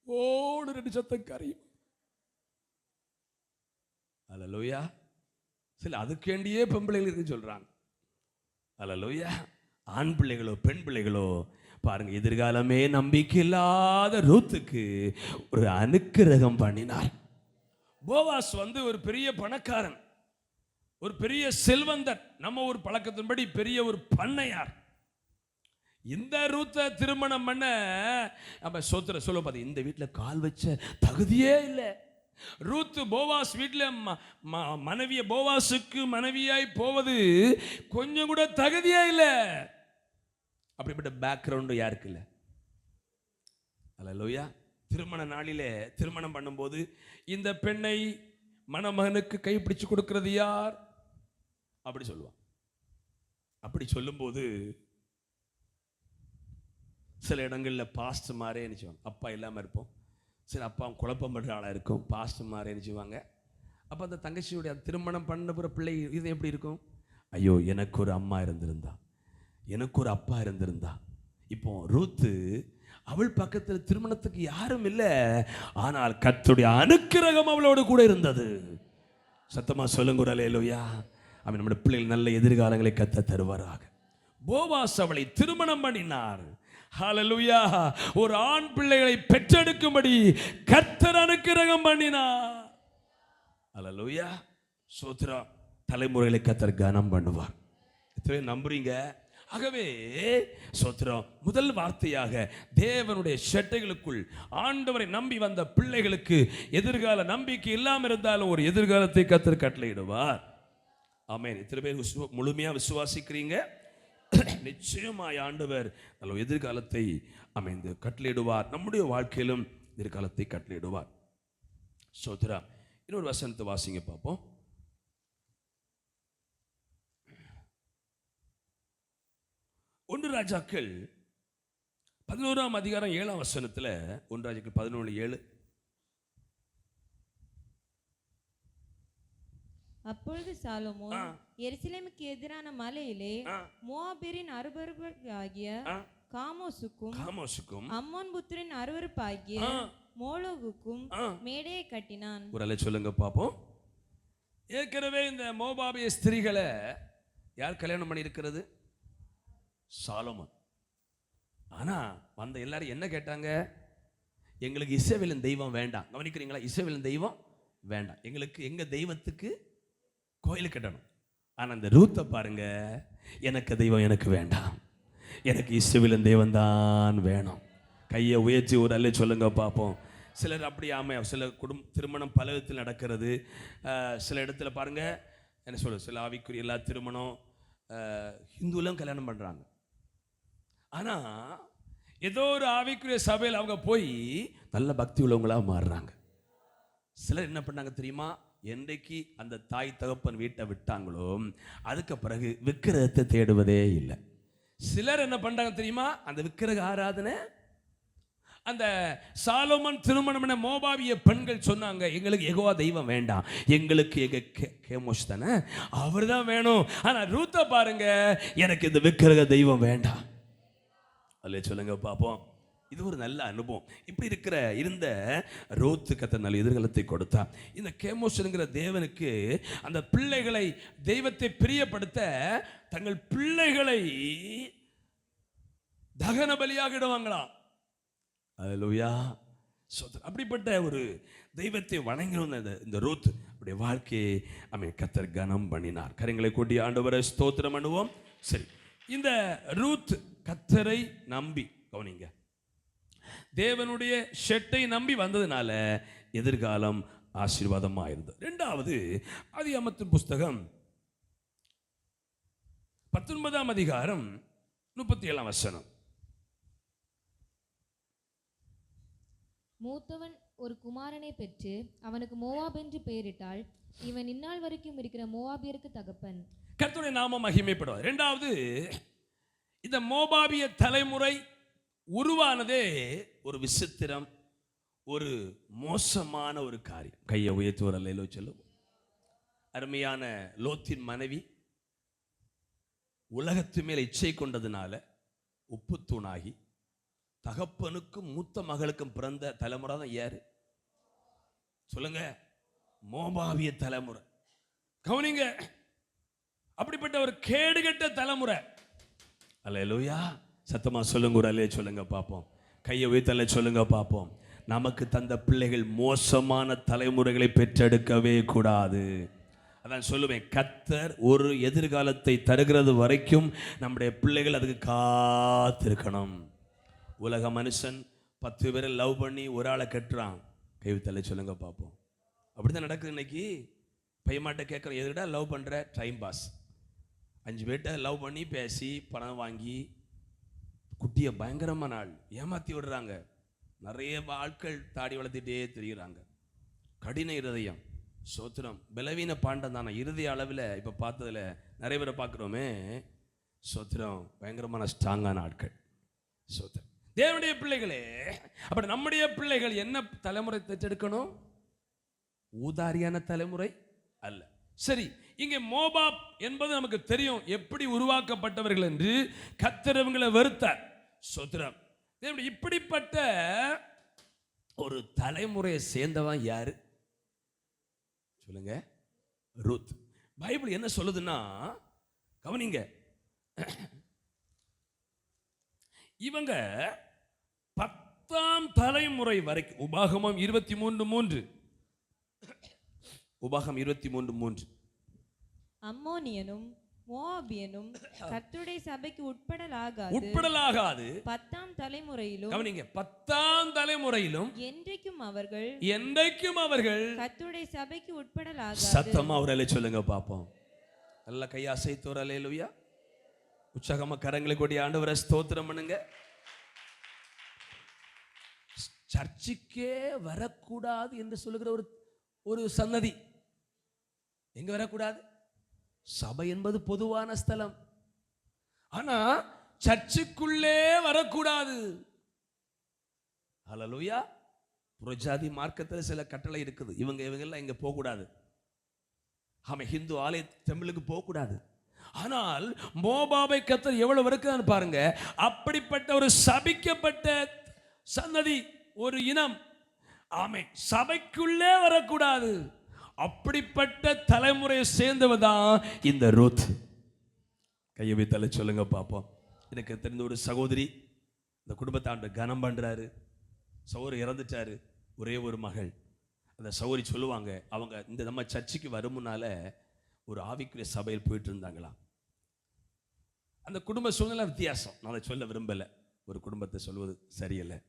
ஓடு 2 சத்தம் கரையும். அல்லேலூயா. சில அதுக்கு வேண்டியே பெண் பிள்ளைகள் இருக்குன்னு சொல்றாங்க. அல்லேலூயா. ஆண் பிள்ளைகளோ பெண் பிள்ளைகளோ பாருங்க, எதிர்காலமே நம்பிக்கை இல்லாத ரூத்துக்கு ஒரு அனுக்கிரகம் பண்ணினார். போவாஸ் ஒரு பெரிய பணக்காரன், ஒரு பெரிய செல்வந்தர், நம்ம ஒரு பழக்கத்தின்படி பெரிய ஒரு பண்ணையார். இந்த ரூத்தை திருமணம் பண்ண நம்ம சோத்திர சொல்ல பார்த்து இந்த வீட்டில் கால் வச்ச தகுதியே இல்லை. ரூத்து போவாஸ் வீட்டில் மனைவிய போவாசுக்கு மனைவியாய் போவது கொஞ்சம் கூட தகுதியே இல்லை. அப்படிப்பட்ட பேக்ரவுண்டு யாருக்கு இல்லை? அல்லேலூயா. திருமண நாளிலே திருமணம் பண்ணும்போது இந்த பெண்ணை மணமகனுக்கு கைப்பிடிச்சு கொடுக்கிறது யார்? அப்படி சொல்லுவான். அப்படி சொல்லும்போது சில இடங்களில் பாஸ்ட் மாறே நினைச்சுவாங்க. அப்பா இல்லாமல் இருப்போம், சில அப்பா குழப்பம் பண்ணுற ஆளாக இருக்கும், பாஸ்ட் மாறே நினைச்சுவாங்க. அப்போ அந்த தங்கச்சியுடைய திருமணம் பண்ண பிற பிள்ளை இது எப்படி இருக்கும்? ஐயோ, எனக்கு ஒரு அம்மா இருந்திருந்தா, எனக்கு ஒரு அப்பா இருந்திருந்தா. இப்போ ரூத்து அவள் பக்கத்தில் திருமணத்துக்கு யாரும் இல்லை, ஆனால் கர்த்தருடைய அனுக்கிரகம் அவளோடு கூட இருந்தது. சத்தமா சொல்லுங்க அல்லேலூயா. அவன் நம்முடைய பிள்ளைகள் நல்ல எதிர்காலங்களை கத்த தருவாராக. போவாஸ் அவளை திருமணம் பண்ணினார். ஹல்லேலூயா. ஒரு ஆண் பிள்ளைகளை பெற்றெடுக்கும்படி கர்த்தர் அனுக்கிரகம் பண்ணினார். ஹல்லேலூயா. சோத்ரா. தலைமுறைகளை கர்த்தர் கனம் பண்ணுவார். எத்தனை நம்புறீங்க? ஆகவே சோத்ரம் முதல் வார்த்தையாக தேவனுடைய செட்டைகளுக்குள் ஆண்டவரை நம்பி வந்த பிள்ளைகளுக்கு எதிர்கால நம்பிக்கை இல்லாமல் இருந்தாலும் ஒரு எதிர்காலத்தை கர்த்தர் கட்டளையிடுவார். ஆமென். எத்தனை பேர் முழுமையா விசுவாசிக்கிறீங்க? நிச்சயமாய் ஆண்டவர் நல்ல எதிர்காலத்தை அமைந்து கட்டளையிடுவார். நம்முடைய வாழ்க்கையிலும் எதிர்காலத்தை கட்டளையிடுவார். சோத்ரா. இன்னொரு வசனத்தை வாசிங்க பார்ப்போம். 1 ராஜாக்கள் 11ஆம் அதிகாரம் 7ஆம் வசனத்துல 1 ராஜாக்கள் 11:7. அப்பொழுது சாலோமோன் எருசலேமுக்கு எதிரான மலையிலே மோவாபியரின் அருவருப்பாகிய காமோசுக்கும் அம்மோன் புத்திரன் அருவருப்பாகிய மோளோகுக்கும் மேடையை கட்டினான். ஒரு சொல்லுங்க பாப்போம். ஏற்கனவே இந்த மோவாபிய ஸ்திரீகளை யார் கல்யாணம் பண்ணி இருக்கிறது? சாலோமோன். ஆனா வந்த எல்லாரும் என்ன கேட்டாங்க? எங்களுக்கு இஸ்ரவேலின் தெய்வம் வேண்டாம். கவனிக்கிறீங்களா? இஸ்ரவேலின் தெய்வம் வேண்டாம், எங்களுக்கு எங்க தெய்வத்துக்கு கோயில் கட்டணும். ஆனா இந்த ரூத்தை பாருங்க, எனக்கு தெய்வம் எனக்கு வேண்டாம், எனக்கு இஸ்ரவேலின் தெய்வம் தான் வேணும். கையை உயர்த்தி ஒரு அல்ல சொல்லுங்க பார்ப்போம். சிலர் அப்படி ஆமை, சில திருமணம் பல விதத்தில் நடக்கிறது. சில இடத்துல பாருங்க என்ன சொல்ல, சில ஆவிக்குரிய எல்லா திருமணம் ஹிந்துலாம் கல்யாணம் பண்றாங்க. ஆனா ஏதோ ஒரு ஆவிக்குரிய சபையில் அவங்க போய் நல்ல பக்தி உள்ளவங்களா மாறுறாங்க. சிலர் என்ன பண்ணாங்க தெரியுமா? என்றைக்கு அந்த தாய் தகப்பன் வீட்டை விட்டாங்களோ அதுக்கு பிறகு விக்கிரகத்தை தேடுவதே இல்லை. சிலர் என்ன பண்றாங்க தெரியுமா? அந்த விக்கிரக ஆராதனை. அந்த சாலோமன் திருமணம் பண்ண மோவாபிய பெண்கள் சொன்னாங்க, எங்களுக்கு யெகோவா தெய்வம் வேண்டாம், எங்களுக்கு எங்க கேமோஷ் தானே அவர் தான் வேணும். ஆனா ரூத்தை பாருங்க, எனக்கு இந்த விக்கிரக தெய்வம் வேண்டாம். அல்ல சொல்லுங்க பாப்போம். இது ஒரு நல்ல அனுபவம். இப்படி இருந்த ரூத்து கர்த்தர் நல்ல எதிர்காலத்தை கொடுத்தா. இந்த கேமோஷன்ங்கிற தேவனுக்கு அந்த பிள்ளைகளை தெய்வத்தை பிரியப்படுத்த தங்கள் பிள்ளைகளை தகன பலியாக இடுவாங்களாம். அல்லேலூயா. அப்படிப்பட்ட ஒரு தெய்வத்தை வணங்கின இந்த ரூத் அப்படியே வாழ்க்கையை கர்த்தர் கனம் பண்ணினார். கரங்களை கூட்டி ஆண்டவரை ஸ்தோத்திரம் பண்ணுவோம். சரி, இந்த ரூத் கர்த்தரை நம்பி, கவனிங்க, தேவனுடைய ஷெட்டை நம்பி வந்ததுனால எதிர்காலம் ஆசீர்வாதமாக இருந்தது. இரண்டாவது, ஆதியாகமத்தின் புஸ்தகம் 19ஆம் அதிகாரம் 37ஆம் வசனம். மூத்தவன் ஒரு குமாரனை பெற்று அவனுக்கு மோவாப் என்று பெயரிட்டாள். இவன் இந்நாள் வரைக்கும் இருக்கிற மோவாபியருக்கு தகப்பன். கர்த்தருடைய நாமம் மகிமைப்படுவார். இரண்டாவது, இந்த மோவாபிய தலைமுறை உருவானதே ஒரு விசித்திரம், ஒரு மோசமான ஒரு காரியம். கையை உயர்த்தி ஒரு அல்லேலூயா சொல்லும். அருமையான லோத்தின் மனைவி உலகத்து மேல் இச்சை கொண்டதுனால உப்பு தூணாகி தகப்பனுக்கும் மூத்த மகளுக்கும் பிறந்த தலைமுறை தான் யாரு சொல்லுங்க? மோவாபிய தலைமுறை. கவனிங்க, அப்படிப்பட்ட ஒரு கேடுகட்ட தலைமுறை. அல்லேலூயா. சத்தமா சொல்லுங்க, ஒரு அல்லே சொல்லுங்க பார்ப்போம். கையை உயர்த்தல சொல்லுங்க பார்ப்போம். நமக்கு தந்த பிள்ளைகள் மோசமான தலைமுறைகளை பெற்றெடுக்கவே கூடாது. அதான் சொல்லுவேன், கர்த்தர் ஒரு எதிர்காலத்தை தருகிறது வரைக்கும் நம்முடைய பிள்ளைகள் அதுக்கு காத்திருக்கணும். உலக மனுஷன் 10 பேரை லவ் பண்ணி ஒரு ஆளை கட்டுறான். கைவித்தலை சொல்லுங்க பார்ப்போம். அப்படிதான் நடக்குது இன்னைக்கு. பையன்மாட்ட கேட்குறோம், எதுக்கிட்ட லவ் பண்ணுற? Time pass. 5 பேர்கிட்ட லவ் பண்ணி பேசி பணம் வாங்கி குட்டியை பயங்கரமான ஆள் ஏமாற்றி விடுறாங்க. நிறைய ஆட்கள் தாடி வளர்த்திட்டே தெரிகிறாங்க. கடின இருதயம், சோத்திரம், பலவீன பாண்டம் தானே இறுதி அளவில். இப்போ பார்த்ததில் நிறைய பேரை பார்க்குறோமே, சோத்திரம், பயங்கரமான ஸ்ட்ராங்கான ஆட்கள். சோத்திரம். தேவனுடைய பிள்ளைகளே, அப்படி நம்முடைய பிள்ளைகள் என்ன தலைமுறை பெற்றெடுக்கணும்? ஊதாரியான தலைமுறை அல்ல. சரி, இங்கே மோபாப் என்பது நமக்கு தெரியும் எப்படி உருவாக்கப்பட்டவர்கள் என்று. கர்த்தர் இவங்களை வெறுத்தார். சோத்திரம். இப்படிப்பட்ட ஒரு தலைமுறையை சேர்ந்தவன் யாரு சொல்லுங்க? ரூத். பைபிள் என்ன சொல்லுதுன்னா, கவனிங்க, இவங்க 10ஆம் தலைமுறை வரைக்கும், உபாகமம் 23:3, உபாகம் 23:3, அம்மோனியனும் மோவாபியனும் கர்த்தருடைய சபைக்கு உட்படலாகாது 10ஆம் தலைமுறையிலும், கவனிங்க, 10ஆம் தலைமுறையிலும் என்றைக்கும் அவர்கள் கர்த்தருடைய சபைக்கு உட்படலாகாது. சத்தமா ஒரு அல்லே சொல்லுங்க பாப்போம். நல்ல கையை அசைத்து ஒரு அல்லேலூயா. உற்சாகமா கரங்களை கொடி ஆண்டவரை ஸ்தோத்திரம் பண்ணுங்க. சர்ச்சுக்கே வரக்கூடாது என்று சொல்லுகிற ஒரு சன்னதி எங்க வரக்கூடாது? சபை என்பது பொதுவான ஸ்தலம். ஆனா சர்ச்சுக்குள்ளே வரக்கூடாது. ஹல்லேலூயா. புறஜாதி மார்க்கத்தில் சில கட்டளை இருக்குது. இவங்க எல்லாம் இங்க போக கூடாது. ஆமா, ஹிந்து ஆலய டெம்பிளுக்கு போக கூடாது. ஆனால் மோபாபை கர்த்தர் எவ்வளவு இருக்குன்னு பாருங்க. அப்படிப்பட்ட ஒரு சபிக்கப்பட்ட சன்னதி, ஒரு இனம். ஆமே, சபைக்குள்ளே வரக்கூடாது. அப்படிப்பட்ட தலைமுறையை சேர்ந்தவதான் இந்த ரூத். கையை வைத்தல சொல்லுங்க பாப்போம். எனக்கு தெரிந்த ஒரு சகோதரி இந்த குடும்பத்தை ஆண்டு கனம் பண்றாரு. சகோதரி இறந்துட்டாரு, ஒரே ஒரு மகள். அந்த சகோதரி சொல்லுவாங்க, அவங்க இந்த நம்ம சர்ச்சுக்கு வருமுன்னால ஒரு ஆவிக்குரிய சபையில் போயிட்டு இருந்தாங்களாம். அந்த குடும்ப சூழ்நிலை வித்தியாசம். நான் அதை சொல்ல விரும்பலை, ஒரு குடும்பத்தை சொல்வது சரியில்லை.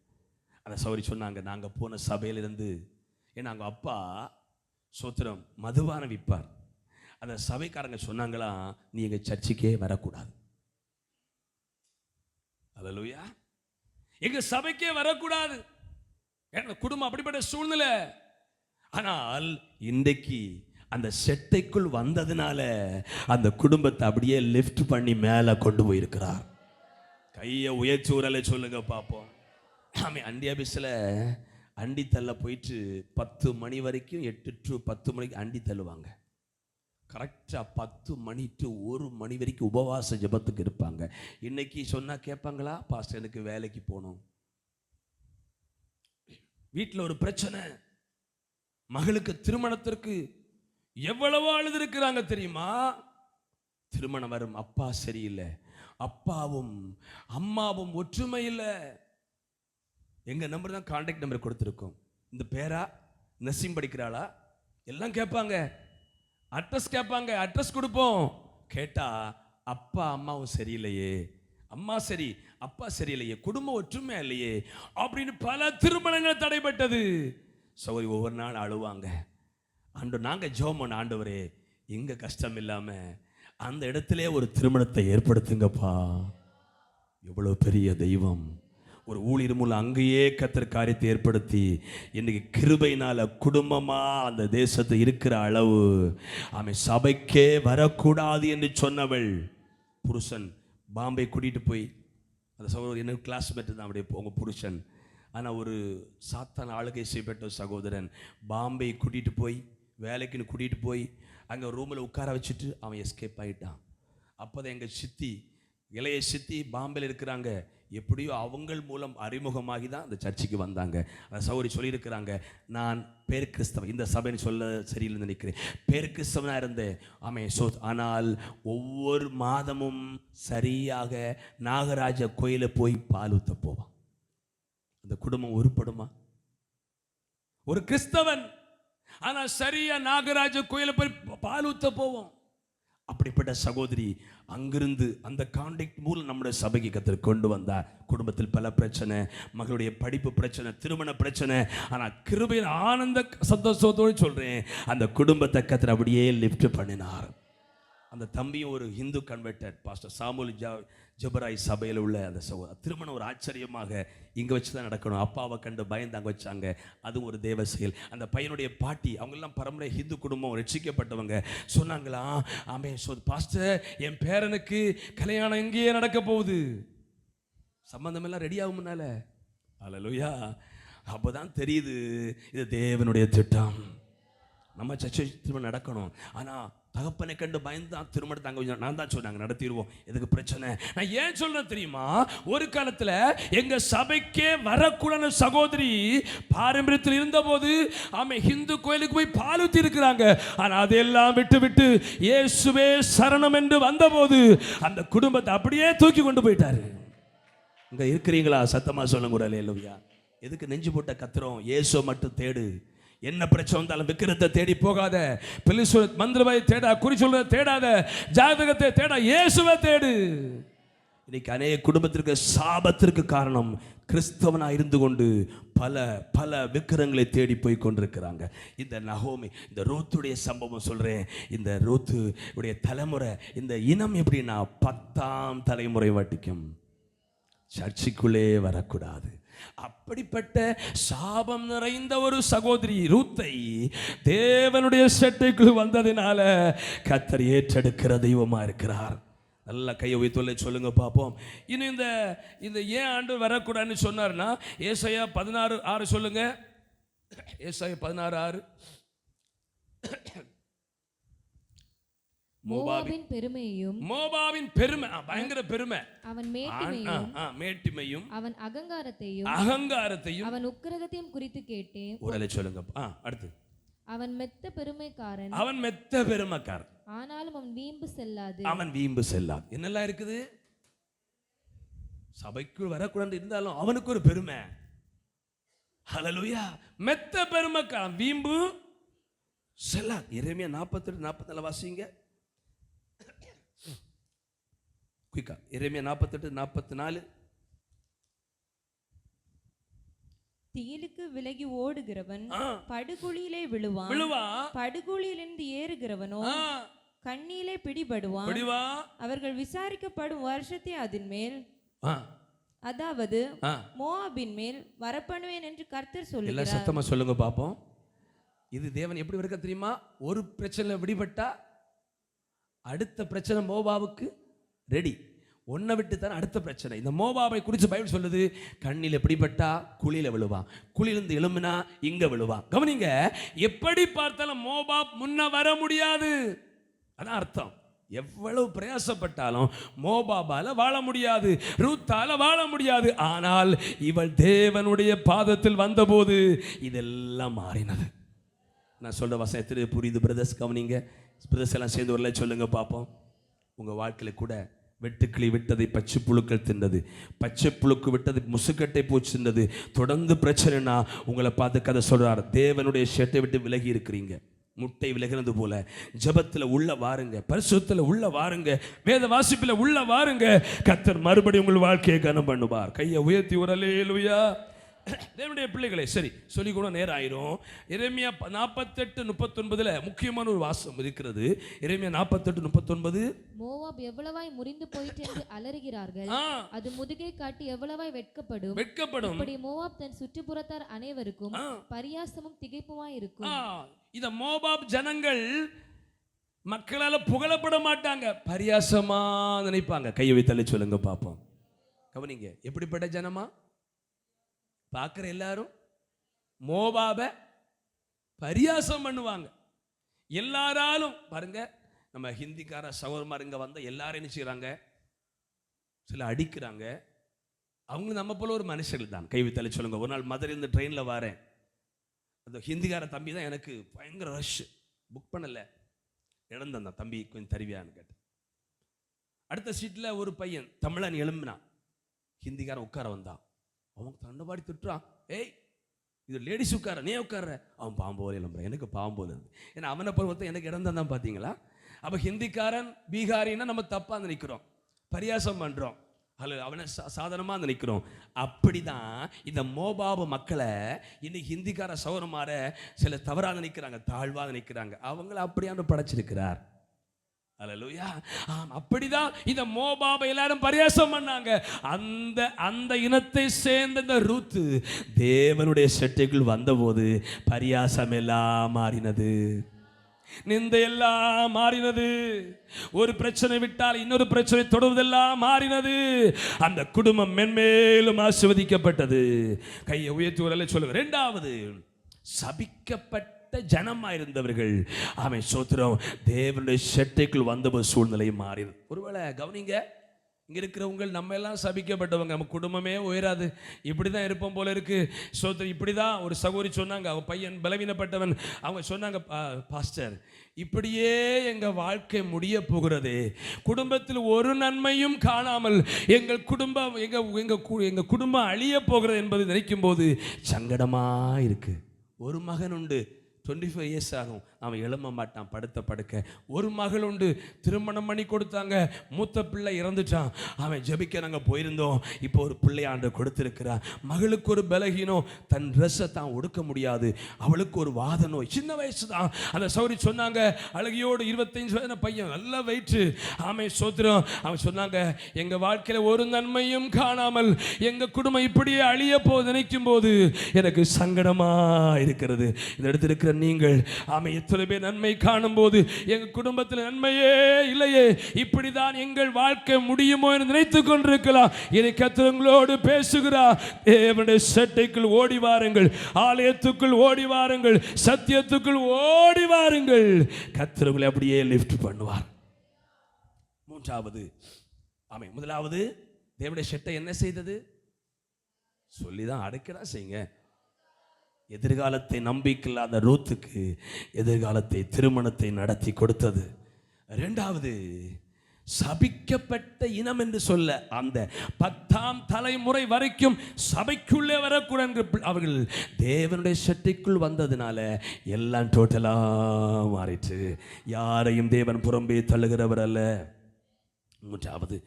அந்த சகோதரி சொன்னாங்க, நாங்கள் போன சபையிலிருந்து, ஏன்னா அவங்க அப்பா சோத்திரம் மதுவான விற்பார். அந்த சபைக்காரங்க சொன்னாங்களாம், நீ எங்கள் சர்ச்சுக்கே வரக்கூடாது. அல்லேலூயா. எங்கள் சபைக்கே வரக்கூடாது. ஏன்னா குடும்பம் அப்படிப்பட்ட சூழ்நிலை. ஆனால் இன்றைக்கு அந்த செட்டைக்குள் வந்ததுனால அந்த குடும்பத்தை அப்படியே லிஃப்ட் பண்ணி மேலே கொண்டு போயிருக்கிறார். கையை உயர்ச்சி உரலை சொல்லுங்க பார்ப்போம். ஆமே, அண்டி ஆபீஸில் அண்டி தள்ள போயிட்டு 10 மணி வரைக்கும் 8 to 10 மணிக்கு அண்டி தள்ளுவாங்க. கரெக்டாக 10 மணி to 1 மணி வரைக்கும் உபவாச ஜெபத்துக்கு இருப்பாங்க. இன்னைக்கு சொன்னால் கேட்பாங்களா? பாஸ்டர் எனக்கு வேலைக்கு போகணும், வீட்டில் ஒரு பிரச்சனை, மகளுக்கு திருமணத்திற்கு எவ்வளவோ அழுதுருக்கிறாங்க தெரியுமா? திருமணம் வரும், அப்பா சரியில்லை, அப்பாவும் அம்மாவும் ஒற்றுமை இல்லை. எங்க நம்பர் தான் கான்டாக்ட் நம்பர் கொடுத்துருக்கோம். இந்த பேரா, நர்சிங் படிக்கிறாளா, எல்லாம் கேட்பாங்க. அட்ரஸ் கேட்பாங்க, அட்ரஸ் கொடுப்போம். கேட்டா அப்பா அம்மாவும் சரியில்லையே, அம்மா சரி அப்பா சரியில்லையே, குடும்ப ஒற்றுமை இல்லையே அப்படின்னு பல திருமணங்கள் தடைபட்டது. சௌரி ஒவ்வொரு நாள் அழுவாங்க. நாங்கள் ஜெபம் பண்ண, ஆண்டவரே எங்க கஷ்டம் இல்லாம அந்த இடத்திலே ஒரு திருமணத்தை ஏற்படுத்துங்கப்பா. எவ்வளவு பெரிய தெய்வம். ஒரு ஊழியர் மூலம் அங்கேயே கர்த்தர் காரியத்தை ஏற்படுத்தி இன்னைக்கு கிருபையினால குடும்பமா அந்த தேசத்தை இருக்கிற அளவு. அவன் சபைக்கே வரக்கூடாது என்று சொன்னவள் புருஷன் பாம்பே கூட்டிகிட்டு போய், அந்த சகோதரர் எனக்கு கிளாஸ்மேட் தான் அப்படியே உங்கள் புருஷன். ஆனால் ஒரு சாத்தான் ஆளுகை செய்யப்பட்ட சகோதரன் பாம்பே கூட்டிகிட்டு போய், வேலைக்குன்னு கூட்டிகிட்டு போய் அங்கே ரூமில் உட்கார வச்சுட்டு அவன் எஸ்கேப் ஆகிட்டான். அப்போ தான் எங்கள் சித்தி இளைய சித்தி பாம்பேல இருக்கிறாங்க. எப்படியோ அவங்கள் மூலம் அறிமுகமாகி தான் அந்த சர்ச்சுக்கு வந்தாங்க. அந்த சௌரி சொல்லியிருக்கிறாங்க, நான் பேர் கிறிஸ்தவன், இந்த சபைன்னு சொல்ல சரியில்லைன்னு நினைக்கிறேன், பேர் கிறிஸ்தவனாக இருந்தேன். ஆமே ஆனால் ஒவ்வொரு மாதமும் சரியாக நாகராஜ கோயிலை போய் பால் ஊற்ற போவான். அந்த குடும்பம் உருப்படுமா? ஒரு கிறிஸ்தவன் ஆனால் சரியா நாகராஜ கோயிலை போய் பால் ஊற்ற போவோம். அப்படிப்பட்ட சகோதரி அங்கிருந்து அந்த கான்டாக்ட் மூலம் நம்முடைய சபைக்கு கர்த்தர் கொண்டு வந்தார். குடும்பத்தில் பல பிரச்சனை, மகளுடைய படிப்பு பிரச்சனை, திருமண பிரச்சனை. ஆனால் கிருபையின் ஆனந்த சந்தோஷத்தோடு சொல்றேன், அந்த குடும்பத்தை கர்த்தர் அப்படியே லிஃப்ட் பண்ணினார். அந்த தம்பியும் ஒரு ஹிந்து கன்வெர்டட் பாஸ்டர் சாமுல் ஜபராய் சபையில் உள்ள அந்த திருமணம் ஒரு ஆச்சரியமாக இங்கே வச்சு தான் நடக்கணும். அப்பாவை கண்டு பயந்து அங்கே வச்சாங்க. அதுவும் ஒரு தேவ செயல். அந்த பையனுடைய பாட்டி அவங்கெல்லாம் பரம்பரை ஹிந்து குடும்பம், ரட்சிக்கப்பட்டவங்க. சொன்னாங்களா, ஆமே பாஸ்டர் என் பேரனுக்கு கல்யாணம் எங்கேயே நடக்க போகுது, சம்பந்தமெல்லாம் ரெடி ஆகும் முன்னால. அல்லேலூயா. அப்போதான் தெரியுது இது தேவனுடைய திட்டம். நம்ம சர்ச்சை திருமணம் நடக்கணும். ஆனால் தகப்பனை கண்டு பயந்தான் திருமணத்தை அங்கே நான் தான் சொன்னாங்க நடத்திடுவோம், எதுக்கு பிரச்சனை. நான் ஏன் சொல்றேன் தெரியுமா? ஒரு காலத்தில் எங்க சபைக்கே வரக்கூடாத சகோதரி பாரம்பரியத்தில் இருந்தபோது ஆமே ஹிந்து கோயிலுக்கு போய் பால் ஊற்றி இருக்கிறாங்க. ஆனால் அதையெல்லாம் விட்டு விட்டு இயேசுவே சரணம் என்று வந்தபோது அந்த குடும்பத்தை அப்படியே தூக்கி கொண்டு போயிட்டாரு. இங்க இருக்கிறீங்களா? சத்தமா சொல்லுங்க. அல்லேலூயா. எதுக்கு நெஞ்சு போட்ட கத்துறோம்? இயேசு மட்டும் தேடு. என்ன பிரச்சனை வந்தாலும் விக்கிரத்தை தேடி போகாத, மந்திரவாயை தேடா, குறி சொல்றதை தேடாத, ஜாதகத்தை தேடா, இயேசுவை தேடு. இன்னைக்கு அநேக குடும்பத்திற்கு சாபத்திற்கு காரணம் கிறிஸ்தவனா இருந்து கொண்டு பல பல விக்கிரங்களை தேடி போய் கொண்டிருக்கிறாங்க. இந்த நகோமி, இந்த ரூத்துடைய சம்பவம் சொல்றேன். இந்த ரூத்து உடைய தலைமுறை, இந்த இனம் எப்படின்னா 10ஆம் தலைமுறை வட்டிக்கும் சர்ச்சைக்குள்ளே வரக்கூடாது. அப்படிப்பட்ட சாபம் நிறைந்த ஒரு சகோதரி ரூத்தை தேவனுடைய சட்டைக்குள் வந்ததினால கர்த்தர் ஏற்றெடுக்கிற தெய்வமா இருக்கிறார். நல்ல கையை உயர்த்தி சொல்லுங்க பார்ப்போம். இன்னும் இந்த ஏன் ஆண்டு வரக்கூடாதுன்னு சொன்னார்னா ஏசாயா 16:6 சொல்லுங்க. ஏசாயா 16:6. மோவாபின் பெருமையும், மோவாபின் பெருமை, பயங்கர பெருமை, அவன் மேட்டிமையும், அவன் அகங்காரத்தையும், அவன் உக்கிரகத்தையும் குறித்து கேட்டேன். ஒரு சொல்லுங்க. அடுத்து, அவன் மெத்த பெருமைக்காரன், அவன் மெத்த பெருமைக்காரன், ஆனாலும் அவன் வீம்பு செல்லாது, அவன் வீம்பு செல்லாது. என்னெல்லாம் இருக்குது? சபைக்குள் வரக்கூடாது இருந்தாலும் அவனுக்கு ஒரு பெருமை. ஹல்லேலூயா. மெத்த பெருமைக்காரன், வீம்பு செல்லாது. எரேமியா 48:44 வாசிங்க. குயிக்கா. எரேமியா 48:44. தீலுக்கு விலகி ஓடுகிறவன் படுகுழியிலே விழுவான், படுகுழியிலிருந்து ஏறுகிறவனோ கண்ணியிலே பிடிபடுவான். அவர்கள் விசாரிக்கப்படும் வருஷத்தை அதன் மேல், அதாவது மோவாபின் மேல் வரப்பண்ணுவேன் என்று கர்த்தர் சொல்லுகிறார். சத்தமா சொல்லுங்க பாப்போம். இது தேவன் எப்படி இருக்க தெரியுமா? ஒரு பிரச்சனை விடுபட்டா அடுத்த பிரச்சனை மோவாவுக்கு ரெடி. ஒன்றை விட்டு தான் அடுத்த பிரச்சனை. இந்த மோவாபை குறித்து பைபிள் சொல்லுது, கண்ணில் எப்படிப்பட்டா குழியில விழுவான், குழியிலிருந்து எழும்புனா இங்க விழுவான். கவனிங்க, எப்படி பார்த்தாலும் மோபாப் முன்ன வர முடியாது. அதான் அர்த்தம். எவ்வளவு பிரயாசப்பட்டாலும் மோபாபால வாழ முடியாது, ரூத்தால வாழ முடியாது. ஆனால் இவள் தேவனுடைய பாதத்தில் வந்தபோது இதெல்லாம் மாறினது. நான் சொல்ற வசனத்திற்கு புரியுது பிரதர்ஸ்? கவனிங்க. பிரதர்ஸ் எல்லாம் சேர்ந்து வரல சொல்லுங்க பார்ப்போம். உங்க வாழ்க்கையில கூட வெட்டுக்கிளி விட்டதை பச்சை புழுக்கள் தின்னது, பச்சை புழுக்கு விட்டது முசுக்கட்டை பூச்சி தின்னது. தொடர்ந்து பிரச்சனைனா உங்களை பார்த்து கதை சொல்றார். தேவனுடைய ஷெட்டை விட்டு விலகி இருக்கிறீங்க. முட்டை விலகினது போல ஜபத்தில் உள்ள வாருங்க, பரிசுத்தத்தில் உள்ள வாருங்க, வேத வாசிப்பில் உள்ள வாருங்க. கர்த்தர் மறுபடியும் உங்கள் வாழ்க்கையை கனம் பண்ணுவார். கையை உயர்த்தி ஒரு அல்லேலூயா. தேவனுடைய பிள்ளைகளை சரி சொல்லி கூட நேரம் ஆயிரும். எரேமியா 48:39 முக்கியமான ஒரு வாசம் இருக்கிறது. எரேமியா 48:39. மோவாப் எவ்வளவாய் முறிந்து போயிற்று என்று அலறுகிறார்கள், அது முதுகை காட்டி எவ்வளவாய் வெட்கப்படும். இப்படி மோவாப் தன் சுற்றுப்புறத்தார் அனைவருக்கும் பரியாசமும் திகைப்புமாய் இருக்கும். இந்த மோவாப் ஜனங்கள் மக்களால புகழப்பட மாட்டாங்க, பரியாசமா நினைப்பாங்க. கையை வைத்தலை சொல்லுங்க பாப்போம். கவனிங்க, எப்படிப்பட்ட ஜனமா? பார்க்குற எல்லாரும் மோவாபை பரியாசம் பண்ணுவாங்க. எல்லாராலும் பாருங்க, நம்ம ஹிந்திக்கார சகோதரமார் இங்கே வந்த எல்லாரும் என்ன செய்கிறாங்க? சில அடிக்கிறாங்க. அவங்க நம்ம போல ஒரு மனுஷர்கள் தான். கைவித்தலை சொல்லுங்க. ஒரு நாள் மதுரையிலிருந்து ட்ரெயினில் வரேன். அந்த ஹிந்திக்கார தம்பி தான் எனக்கு பயங்கர ரஷ். புக் பண்ணல, இடம் தந்தான். தம்பி கொஞ்சம் தருவியான்னு கேட்டேன். அடுத்த சீட்டில் ஒரு பையன் தமிழன் எழும்பினான். ஹிந்திக்காரன் உட்கார வந்தான். அவன் தண்டபாடி திட்டுறான். ஏய், இது லேடிஸ் உட்கார, நீ உட்கார. அவன் பாம்போல எழும்புறான். எனக்கு பாம்போல இருந்து. ஏன்னா அவனை பருவத்தை எனக்கு இடம் தான் பார்த்தீங்களா? அப்போ ஹிந்திக்காரன் பீகாரின்னா நம்ம தப்பாக நினைக்கிறோம், பரியாசம் பண்ணுறோம், அல்ல அவனை சாதாரணமாக நினைக்கிறோம். அப்படிதான் இந்த மோபாபு மக்களை இன்னைக்கு ஹிந்திக்கார சௌரமார சில தவறாக நினைக்கிறாங்க, தாழ்வாக நினைக்கிறாங்க. அவங்கள அப்படியாண்டு படைச்சிருக்கிறார். அல்லேலூயா. அப்படிதான் இந்த மோபாபை எல்லாரும் பரியாசம் பண்ணாங்க. அந்த இனத்தை சேர்ந்த இந்த ரூத்து தேவனுடைய செட்டைக்குள் வந்தபோது பரியாசம் எல்லாம் மாறினது, நிந்தை எல்லாம் மாறினது. ஒரு பிரச்சனை விட்டால் இன்னொரு பிரச்சனை தொடர்வதெல்லாம் மாறினது. அந்த குடும்பம் மென்மேலும் ஆசீர்வதிக்கப்பட்டது. கையை உயர்த்தி ஒரு சொல்லுங்க. இரண்டாவது, சபிக்கப்பட்ட ஜனமாயிருந்தவர்கள் ஆமென் சோத்திரம் தேவனுடைய செட்டைக்குள் வந்தபோது சூழ்நிலை மாறியது. ஒருவேளை கவனிங்க, இங்க இருக்கிறவங்க நம்ம எல்லாம் சபிக்கப்பட்டவங்க, நம்ம குடும்பமே உயராது, இப்படிதான் இருப்போம் போல இருக்கு. சோத்திரம் இப்படிதான். ஒரு சகோதரி சொன்னாங்க, அவங்க பையன் பலவீனப்பட்டவன். அவங்க சொன்னாங்க, பாஸ்டர் இப்படியே எங்க வாழ்க்கை முடிய போகிறது, குடும்பத்தில் ஒரு நன்மையும் காணாமல் எங்கள் குடும்பம் எங்க குடும்பம் அழிய போகிறது என்பதை நினைக்கும் போது சங்கடமா இருக்கு. ஒரு மகன் உண்டு, 25 இயர்ஸ் ஆகும், அவன் எழும்ப மாட்டான், படுத்த படுக்க. ஒரு மகள் உண்டு, திருமணம் பண்ணி கொடுத்தாங்க, மூத்த பிள்ளை இறந்துட்டான். அவன் ஜெபிக்க நாங்கள் போயிருந்தோம். இப்போ ஒரு பிள்ளை ஆண்டு கொடுத்திருக்கிறான். மகளுக்கு ஒரு பலகீனம், தன் ட்ரெஸ்ஸை தான் ஒடுக்க முடியாது, அவளுக்கு ஒரு வாத நோய், சின்ன வயசு தான். அந்த சௌரி சொன்னாங்க, அழகியோடு 25 வயது பையன், நல்ல வயிற்று. ஆமென் சோத்திரம். அவன் சொன்னாங்க, எங்கள் வாழ்க்கையில் ஒரு நன்மையும் காணாமல் எங்கள் குடும்பம் இப்படியே அழிய போது நினைக்கும் போது எனக்கு சங்கடமா இருக்கிறது. இந்த இடத்துல இருக்கிற நீங்கள் ஆமென் எத்தனை பேர் நன்மை காணும் போது எங்கள் குடும்பத்தில் நன்மையே இல்லையே, இப்படிதான் எங்கள் வாழ்க்கை முடியுமோ என்று நினைத்துக் கொண்டிருக்கலாம். இதை கர்த்தர் பேசுகிறார். தேவனுடைய சட்டைக்குள் ஓடி வாருங்கள், ஆலயத்துக்குள் ஓடி வாருங்கள், சத்தியத்துக்குள் ஓடி வாருங்கள். கர்த்தர் உங்களை அப்படியே லிஃப்ட் பண்ணுவார். மூன்றாவது ஆமென். முதலாவது தேவனுடைய சட்டை என்ன செய்தது? சொல்லிதான் அடைக்கதான் செய்யுங்க. எதிர்காலத்தை நம்பிக்கையில்லாத ரூத்துக்கு எதிர்காலத்தை, திருமணத்தை நடத்தி கொடுத்தது. இரண்டாவது, சபிக்கப்பட்ட இனம் என்று சொல்ல அந்த 10ஆம் தலைமுறை வரைக்கும் சபைக்குள்ளே வரக்கூடாது. அவர்கள் தேவனுடைய சட்டைக்குள் வந்ததுனால எல்லாம் டோட்டலா மாறிட்டு, யாரையும் தேவன் புறம்பே தள்ளுகிறவர் அல்ல. மூன்றாவது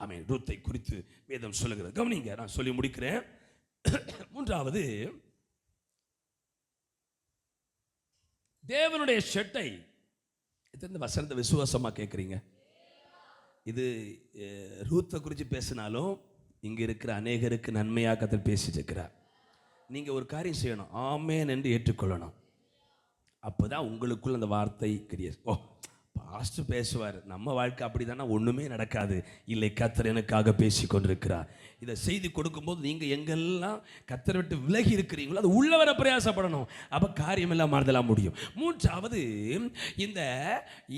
ஆமென், ரூத்தை குறித்து வேதம் சொல்லுகிறது. கவனிங்க, நான் சொல்லி முடிக்கிறேன். மூன்றாவது, தேவனுடைய செட்டை. இந்த வசனத்தை விசுவாசமா கேட்குறீங்க? இது ரூத்தை குறித்து பேசினாலும் இங்க இருக்கிற அநேகருக்கு நன்மையாக கர்த்தர் பேசிட்டு இருக்கிறார். நீங்க ஒரு காரியம் செய்யணும், ஆமென் என்று ஏற்றுக்கொள்ளணும். அப்போதான் உங்களுக்குள்ள அந்த வார்த்தை கிரியேட். பாஸ்ட் பேசுவார், நம்ம வாழ்க்கை அப்படிதானா? ஒண்ணுமே நடக்காது. இல்லை, கர்த்தர் எனக்காக பேசி கொண்டிருக்கிறார். இதை செய்தி கொடுக்கும்போது நீங்க எங்கெல்லாம் கர்த்தரை விட்டு விலகி இருக்கிறீங்களோ அது உள்ள வர பிரயாசப்படணும். அப்ப காரியம் எல்லாம் மாறுதலாம் முடியும். மூன்றாவது,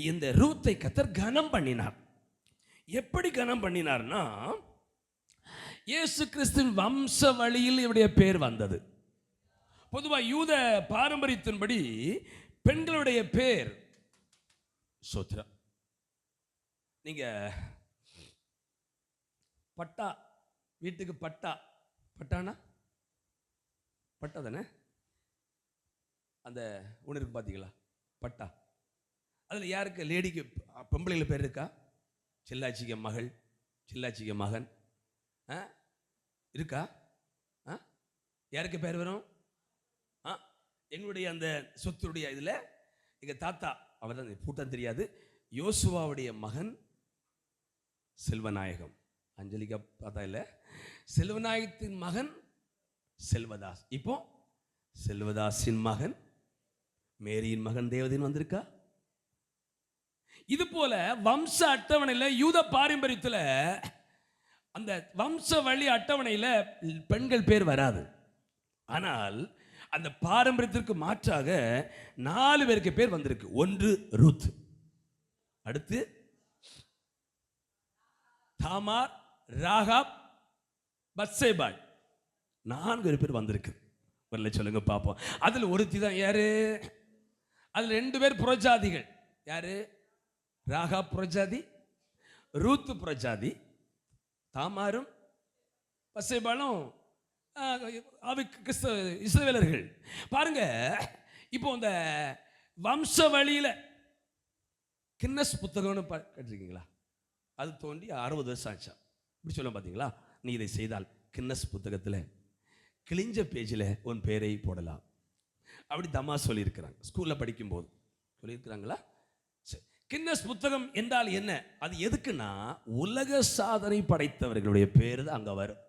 இந்த ரூத்தை கர்த்தர் கனம் பண்ணினார். எப்படி கனம் பண்ணினார்னா, இயேசு கிறிஸ்துவின் வம்ச வழியில் இவருடைய பேர் வந்தது. பொதுவாக யூத பாரம்பரியத்தின்படி பெண்களுடைய பேர் சோத்ரா. நீங்க பட்டா, வீட்டுக்கு பட்டானா பட்டா தானே, அந்த ஒன்று இருக்கு பார்த்தீங்களா, பட்டா. அதில் யாருக்கு, லேடிக்கு, பொம்பளைகள் பேர் இருக்கா? செல்லாச்சிக்க மகள், செல்லாச்சிக்க மகன் இருக்கா? யாருக்கு பேர் வரும்? எங்களுடைய அந்த சொத்துடைய இதில் எங்கள் தாத்தா, அவர் தான் பூட்டம் தெரியாது, யோசுவாவுடைய மகன் செல்வநாயகம். அஞ்சலிக்கா பார்த்தா இல்லை, செல்வநாயகத்தின் மகன் செல்வதாஸ். இப்போ செல்வதாஸின் மகன் மேரியின் மகன் தேவதின் வந்திருக்கா? இது போல வம்ச அட்டவணையில், யூத பாரம்பரியத்தில் அந்த வம்ச வழி அட்டவணையில் பெண்கள் பேர் வராது. ஆனால் அந்த பாரம்பரியத்திற்கு மாற்றாக 4 பேருக்கு பேர் வந்திருக்கு. ஒன்று ரூத், அடுத்து தாமார், ராகாப், பத்சேபாள், 4 பேர் வந்திருக்கு. வரல சொல்லுங்க பாப்போம். அதுல ஒருத்தி தான் யாரு? அதுல 2 பேர் புறஜாதிகள். யாரு? ராகாப் புறஜாதி, ரூத்து புறஜாதி. தாமாரும் பத்சேபாளும் இஸ்ரவேலர்கள். பாருங்க, இப்போ இந்த வம்ச வழியில கின்னஸ் புத்தகம்னு கேட்டிருக்கீங்களா? அது தோண்டி 60 வருஷம் ஆச்சா. இப்படி சொல்ல பார்த்தீங்களா? நீ இதை செய்தால் கின்னஸ் புத்தகத்தில் கிழிஞ்ச பேஜில் உன் பேரை போடலாம். அப்படி தமா சொல்லியிருக்கிறாங்க. ஸ்கூலில் படிக்கும்போது சொல்லியிருக்கிறாங்களா? சரி, கின்னஸ் புத்தகம் என்றால் என்ன? அது எதுக்குன்னா உலக சாதனை படைத்தவர்களுடைய பேர் தான் அங்கே வரும்.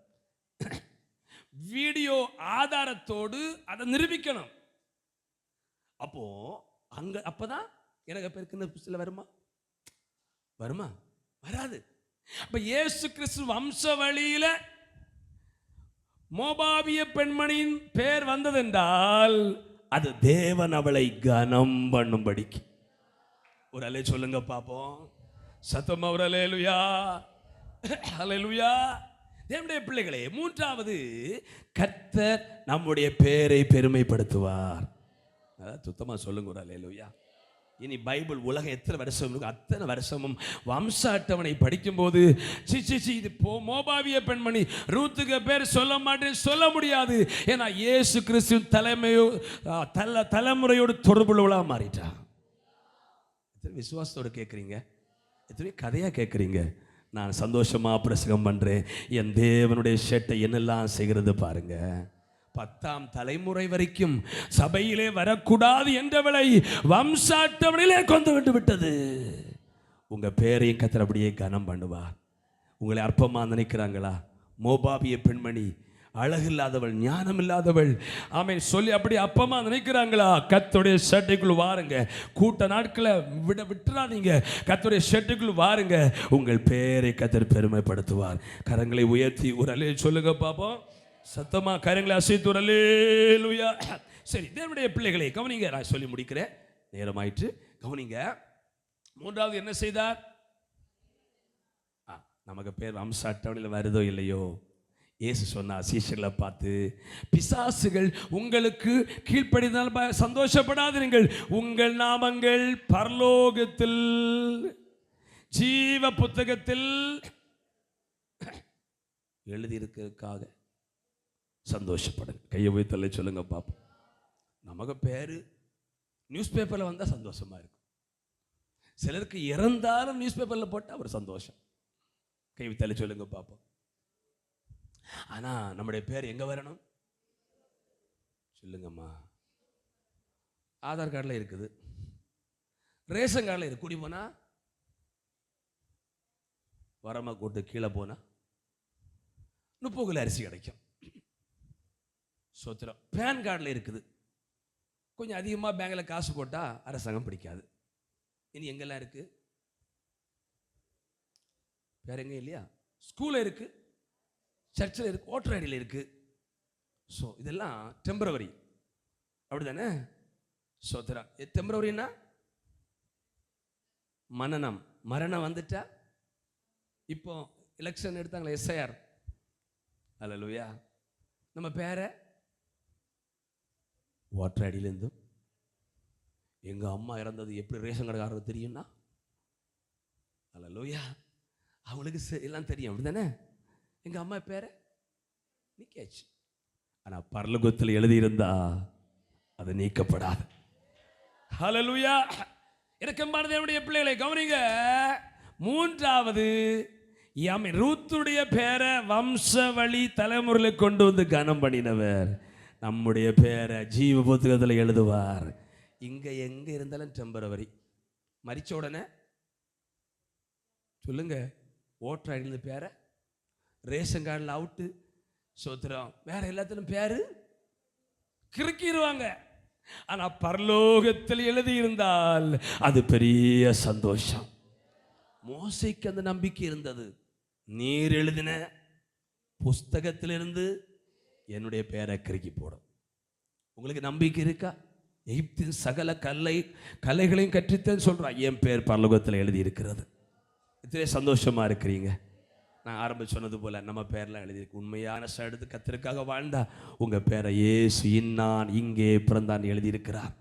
வீடியோ ஆதாரத்தோடு அதை நிரூபிக்கணும். அப்போ அங்க அப்பதான் எனக்கு பேர் கின்னஸ் வருமா? வருமா? வராது. அப்ப இயேசு கிறிஸ்து வம்ச வழியில மோபாபிய பெண்மணியின் பேர் வந்ததென்றால் அது தேவன் அவளை கனம் பண்ணும்படிக்கு. ஒரு அலே சொல்லுங்க பாப்போம். சத்தமா ஒரு அல்லேலூயா, அல்லேலூயா. தேவனுடைய பிள்ளைகளே, 3வது, கர்த்தர் நம்முடைய பேரை பெருமைப்படுத்துவார். சுத்தமா சொல்லுங்க ஒரு அல்லேலூயா. இனி பைபிள் உலகம் எத்தனை வருஷம், அத்தனை வருஷமும் வம்ச அட்டவணை படிக்கும்போது இது மோபாவிய பெண்மணி ரூத்துக்கு பேர் சொல்ல மாட்டேன் சொல்ல முடியாது. ஏன்னா இயேசு கிறிஸ்து தலைமுறையோடு தொடர்புள்ளவளா மாறிட்டா. எத்தனை விசுவாசத்தோடு கேட்குறீங்க? எத்தனை கதையா கேட்குறீங்க? நான் சந்தோஷமா பிரசங்கம் பண்றேன். என் தேவனுடைய ஷெட்டை என்னெல்லாம் செய்கிறது பாருங்க. 10ஆம் தலைமுறை வரைக்கும் சபையிலே வரக்கூடாது என்றவளை வம்சாட்டவனிலே கொண்டு விட்டு விட்டது. உங்க பேரையும் கர்த்தர் அப்படியே கனம் பண்ணுவார். உங்களை அற்பமா நினைக்கிறாங்களா? மோபாபிய பெண்மணி அழகில்லாதவள், ஞானம் இல்லாதவள், ஆமென் சொல்லி அப்படி அப்பமா நினைக்கிறாங்களா? கர்த்தருடைய ஷெட்டுக்குள் வாருங்க. கூட்ட நாட்களை விட்டுறாதீங்க. கர்த்தருடைய ஷெட்டுக்குள் வாருங்க. உங்கள் பேரை கர்த்தர் பெருமைப்படுத்துவார். கரங்களை உயர்த்தி ஒரு அல்லேலூயா சொல்லுங்க பாப்போம். சத்தமா கரங்களை அசைத்து ஒரு அல்லேலூயா. சரி, தேவனுடைய பிள்ளைகளை கவனிங்க. நான் சொல்லி முடிக்கிறேன், நேரமாயிற்று. கவனிங்க. 3வது என்ன செய்தார்? நமக்கு பேர் வம்ச அட்டவணையில் வருதோ இல்லையோ, இயேசு சொன்னார் சீஷர்களை பார்த்து, பிசாசுகள் உங்களுக்கு கீழ்ப்படிந்தால் சந்தோஷப்படாதீர்கள், உங்கள் நாமங்கள் பரலோகத்தில் ஜீவ புத்தகத்தில் எழுதியிருக்கிறதுக்காக சந்தோஷப்படுங்க. கையை வைத்தல்ல சொல்லுங்க பாப்போம். நமக்கு பேரு நியூஸ் பேப்பர்ல வந்தா சந்தோஷமா இருக்கும். சிலருக்கு இறந்தாலும் நியூஸ் பேப்பர்ல போட்டா ஒரு சந்தோஷம். கை வைத்தல்ல சொல்லுங்க பாப்போம். ஆனா நம்முடைய பேர் எங்க வரணும்? சொல்லுங்கம்மா. ஆதார் கார்டில் இருக்குது, ரேஷன் கார்டில் இருக்கு. கூடி போனா வரமா கூட்டு கீழே போனா 30 கிலோ அரிசி கிடைக்கும். சோத்திரம். பேன் கார்டில் இருக்குது. கொஞ்சம் அதிகமாக பேங்கில் காசு போட்டால் அரசாங்கம் பிடிக்காது. இனி எங்கெல்லாம் இருக்கு? வேற எங்க இல்லையா? ஸ்கூலில் இருக்கு, சர்ச்சில் இருக்கு, ஓட்டர் ஐடியில் இருக்கு. ஸோ இதெல்லாம் டெம்பரவரி, அப்படிதானே? சோத்திரம். டெம்பரவரின்னா மரணம் வந்துட்டா. இப்போ எலெக்ஷன் எடுத்தாங்களே எஸ்ஐஆர், அல்லேலூயா, நம்ம பேரை ஓட்டர் ஐடியிலேருந்தும் எங்க அம்மா இறந்தது எப்படி ரேஷன் கடைக்காரருக்கு தெரியும்னா, அல்லேலூயா, அவங்களுக்கு எல்லாம் தெரியும், அப்படிதானே? எங்க அம்மா பேரை நீக்கியாச்சு. ஆனா பரலோகத்தில் எழுதியிருந்தா அது நீக்கப்படாது. அல்லேலூயா. இரக்கமான தேவனுடைய பிள்ளைகளை கவனிங்க. 3வது, ரூத்துடைய பேரை வம்ச வழி தலைமுறையில கொண்டு வந்து கனம் பண்ணினவர் நம்முடைய பேரை ஜீவ புத்தகத்தில் எழுதுவார். இங்க எங்க இருந்தாலும் டெம்பரவரி. மரிச்ச உடனே சொல்லுங்க, ஓட்டர் ஐடியில பேரை, ரேஷன் கார்டில் அவுட்டு, சோத்திரம், வேற எல்லாத்திலும் பேரு கிறுக்கிடுவாங்க. ஆனா பரலோகத்தில் எழுதி இருந்தால் அது பெரிய சந்தோஷம். மோசைக்கு அந்த நம்பிக்கை இருந்தது. நீர் எழுதின புஸ்தகத்திலிருந்து என்னுடைய பேரை கிறுக்கி போடும். உங்களுக்கு நம்பிக்கை இருக்கா? எகிப்தின் சகல கலைகளையும் கற்றுத்தேன்னு சொல்றான். என் பேர் பரலோகத்தில் எழுதி இருக்கிறது. இத்தனை சந்தோஷமா இருக்கிறீங்க. நான் ஆரம்பிச்சு சொன்னது போல நம்ம பேர்லாம் எழுதியிருக்கு. உண்மையான எடுத்து கர்த்தருக்காக வாழ்ந்தா உங்க பேரை இயேசு இன்னான் இங்கே பிறந்தான் எழுதியிருக்கிறார்.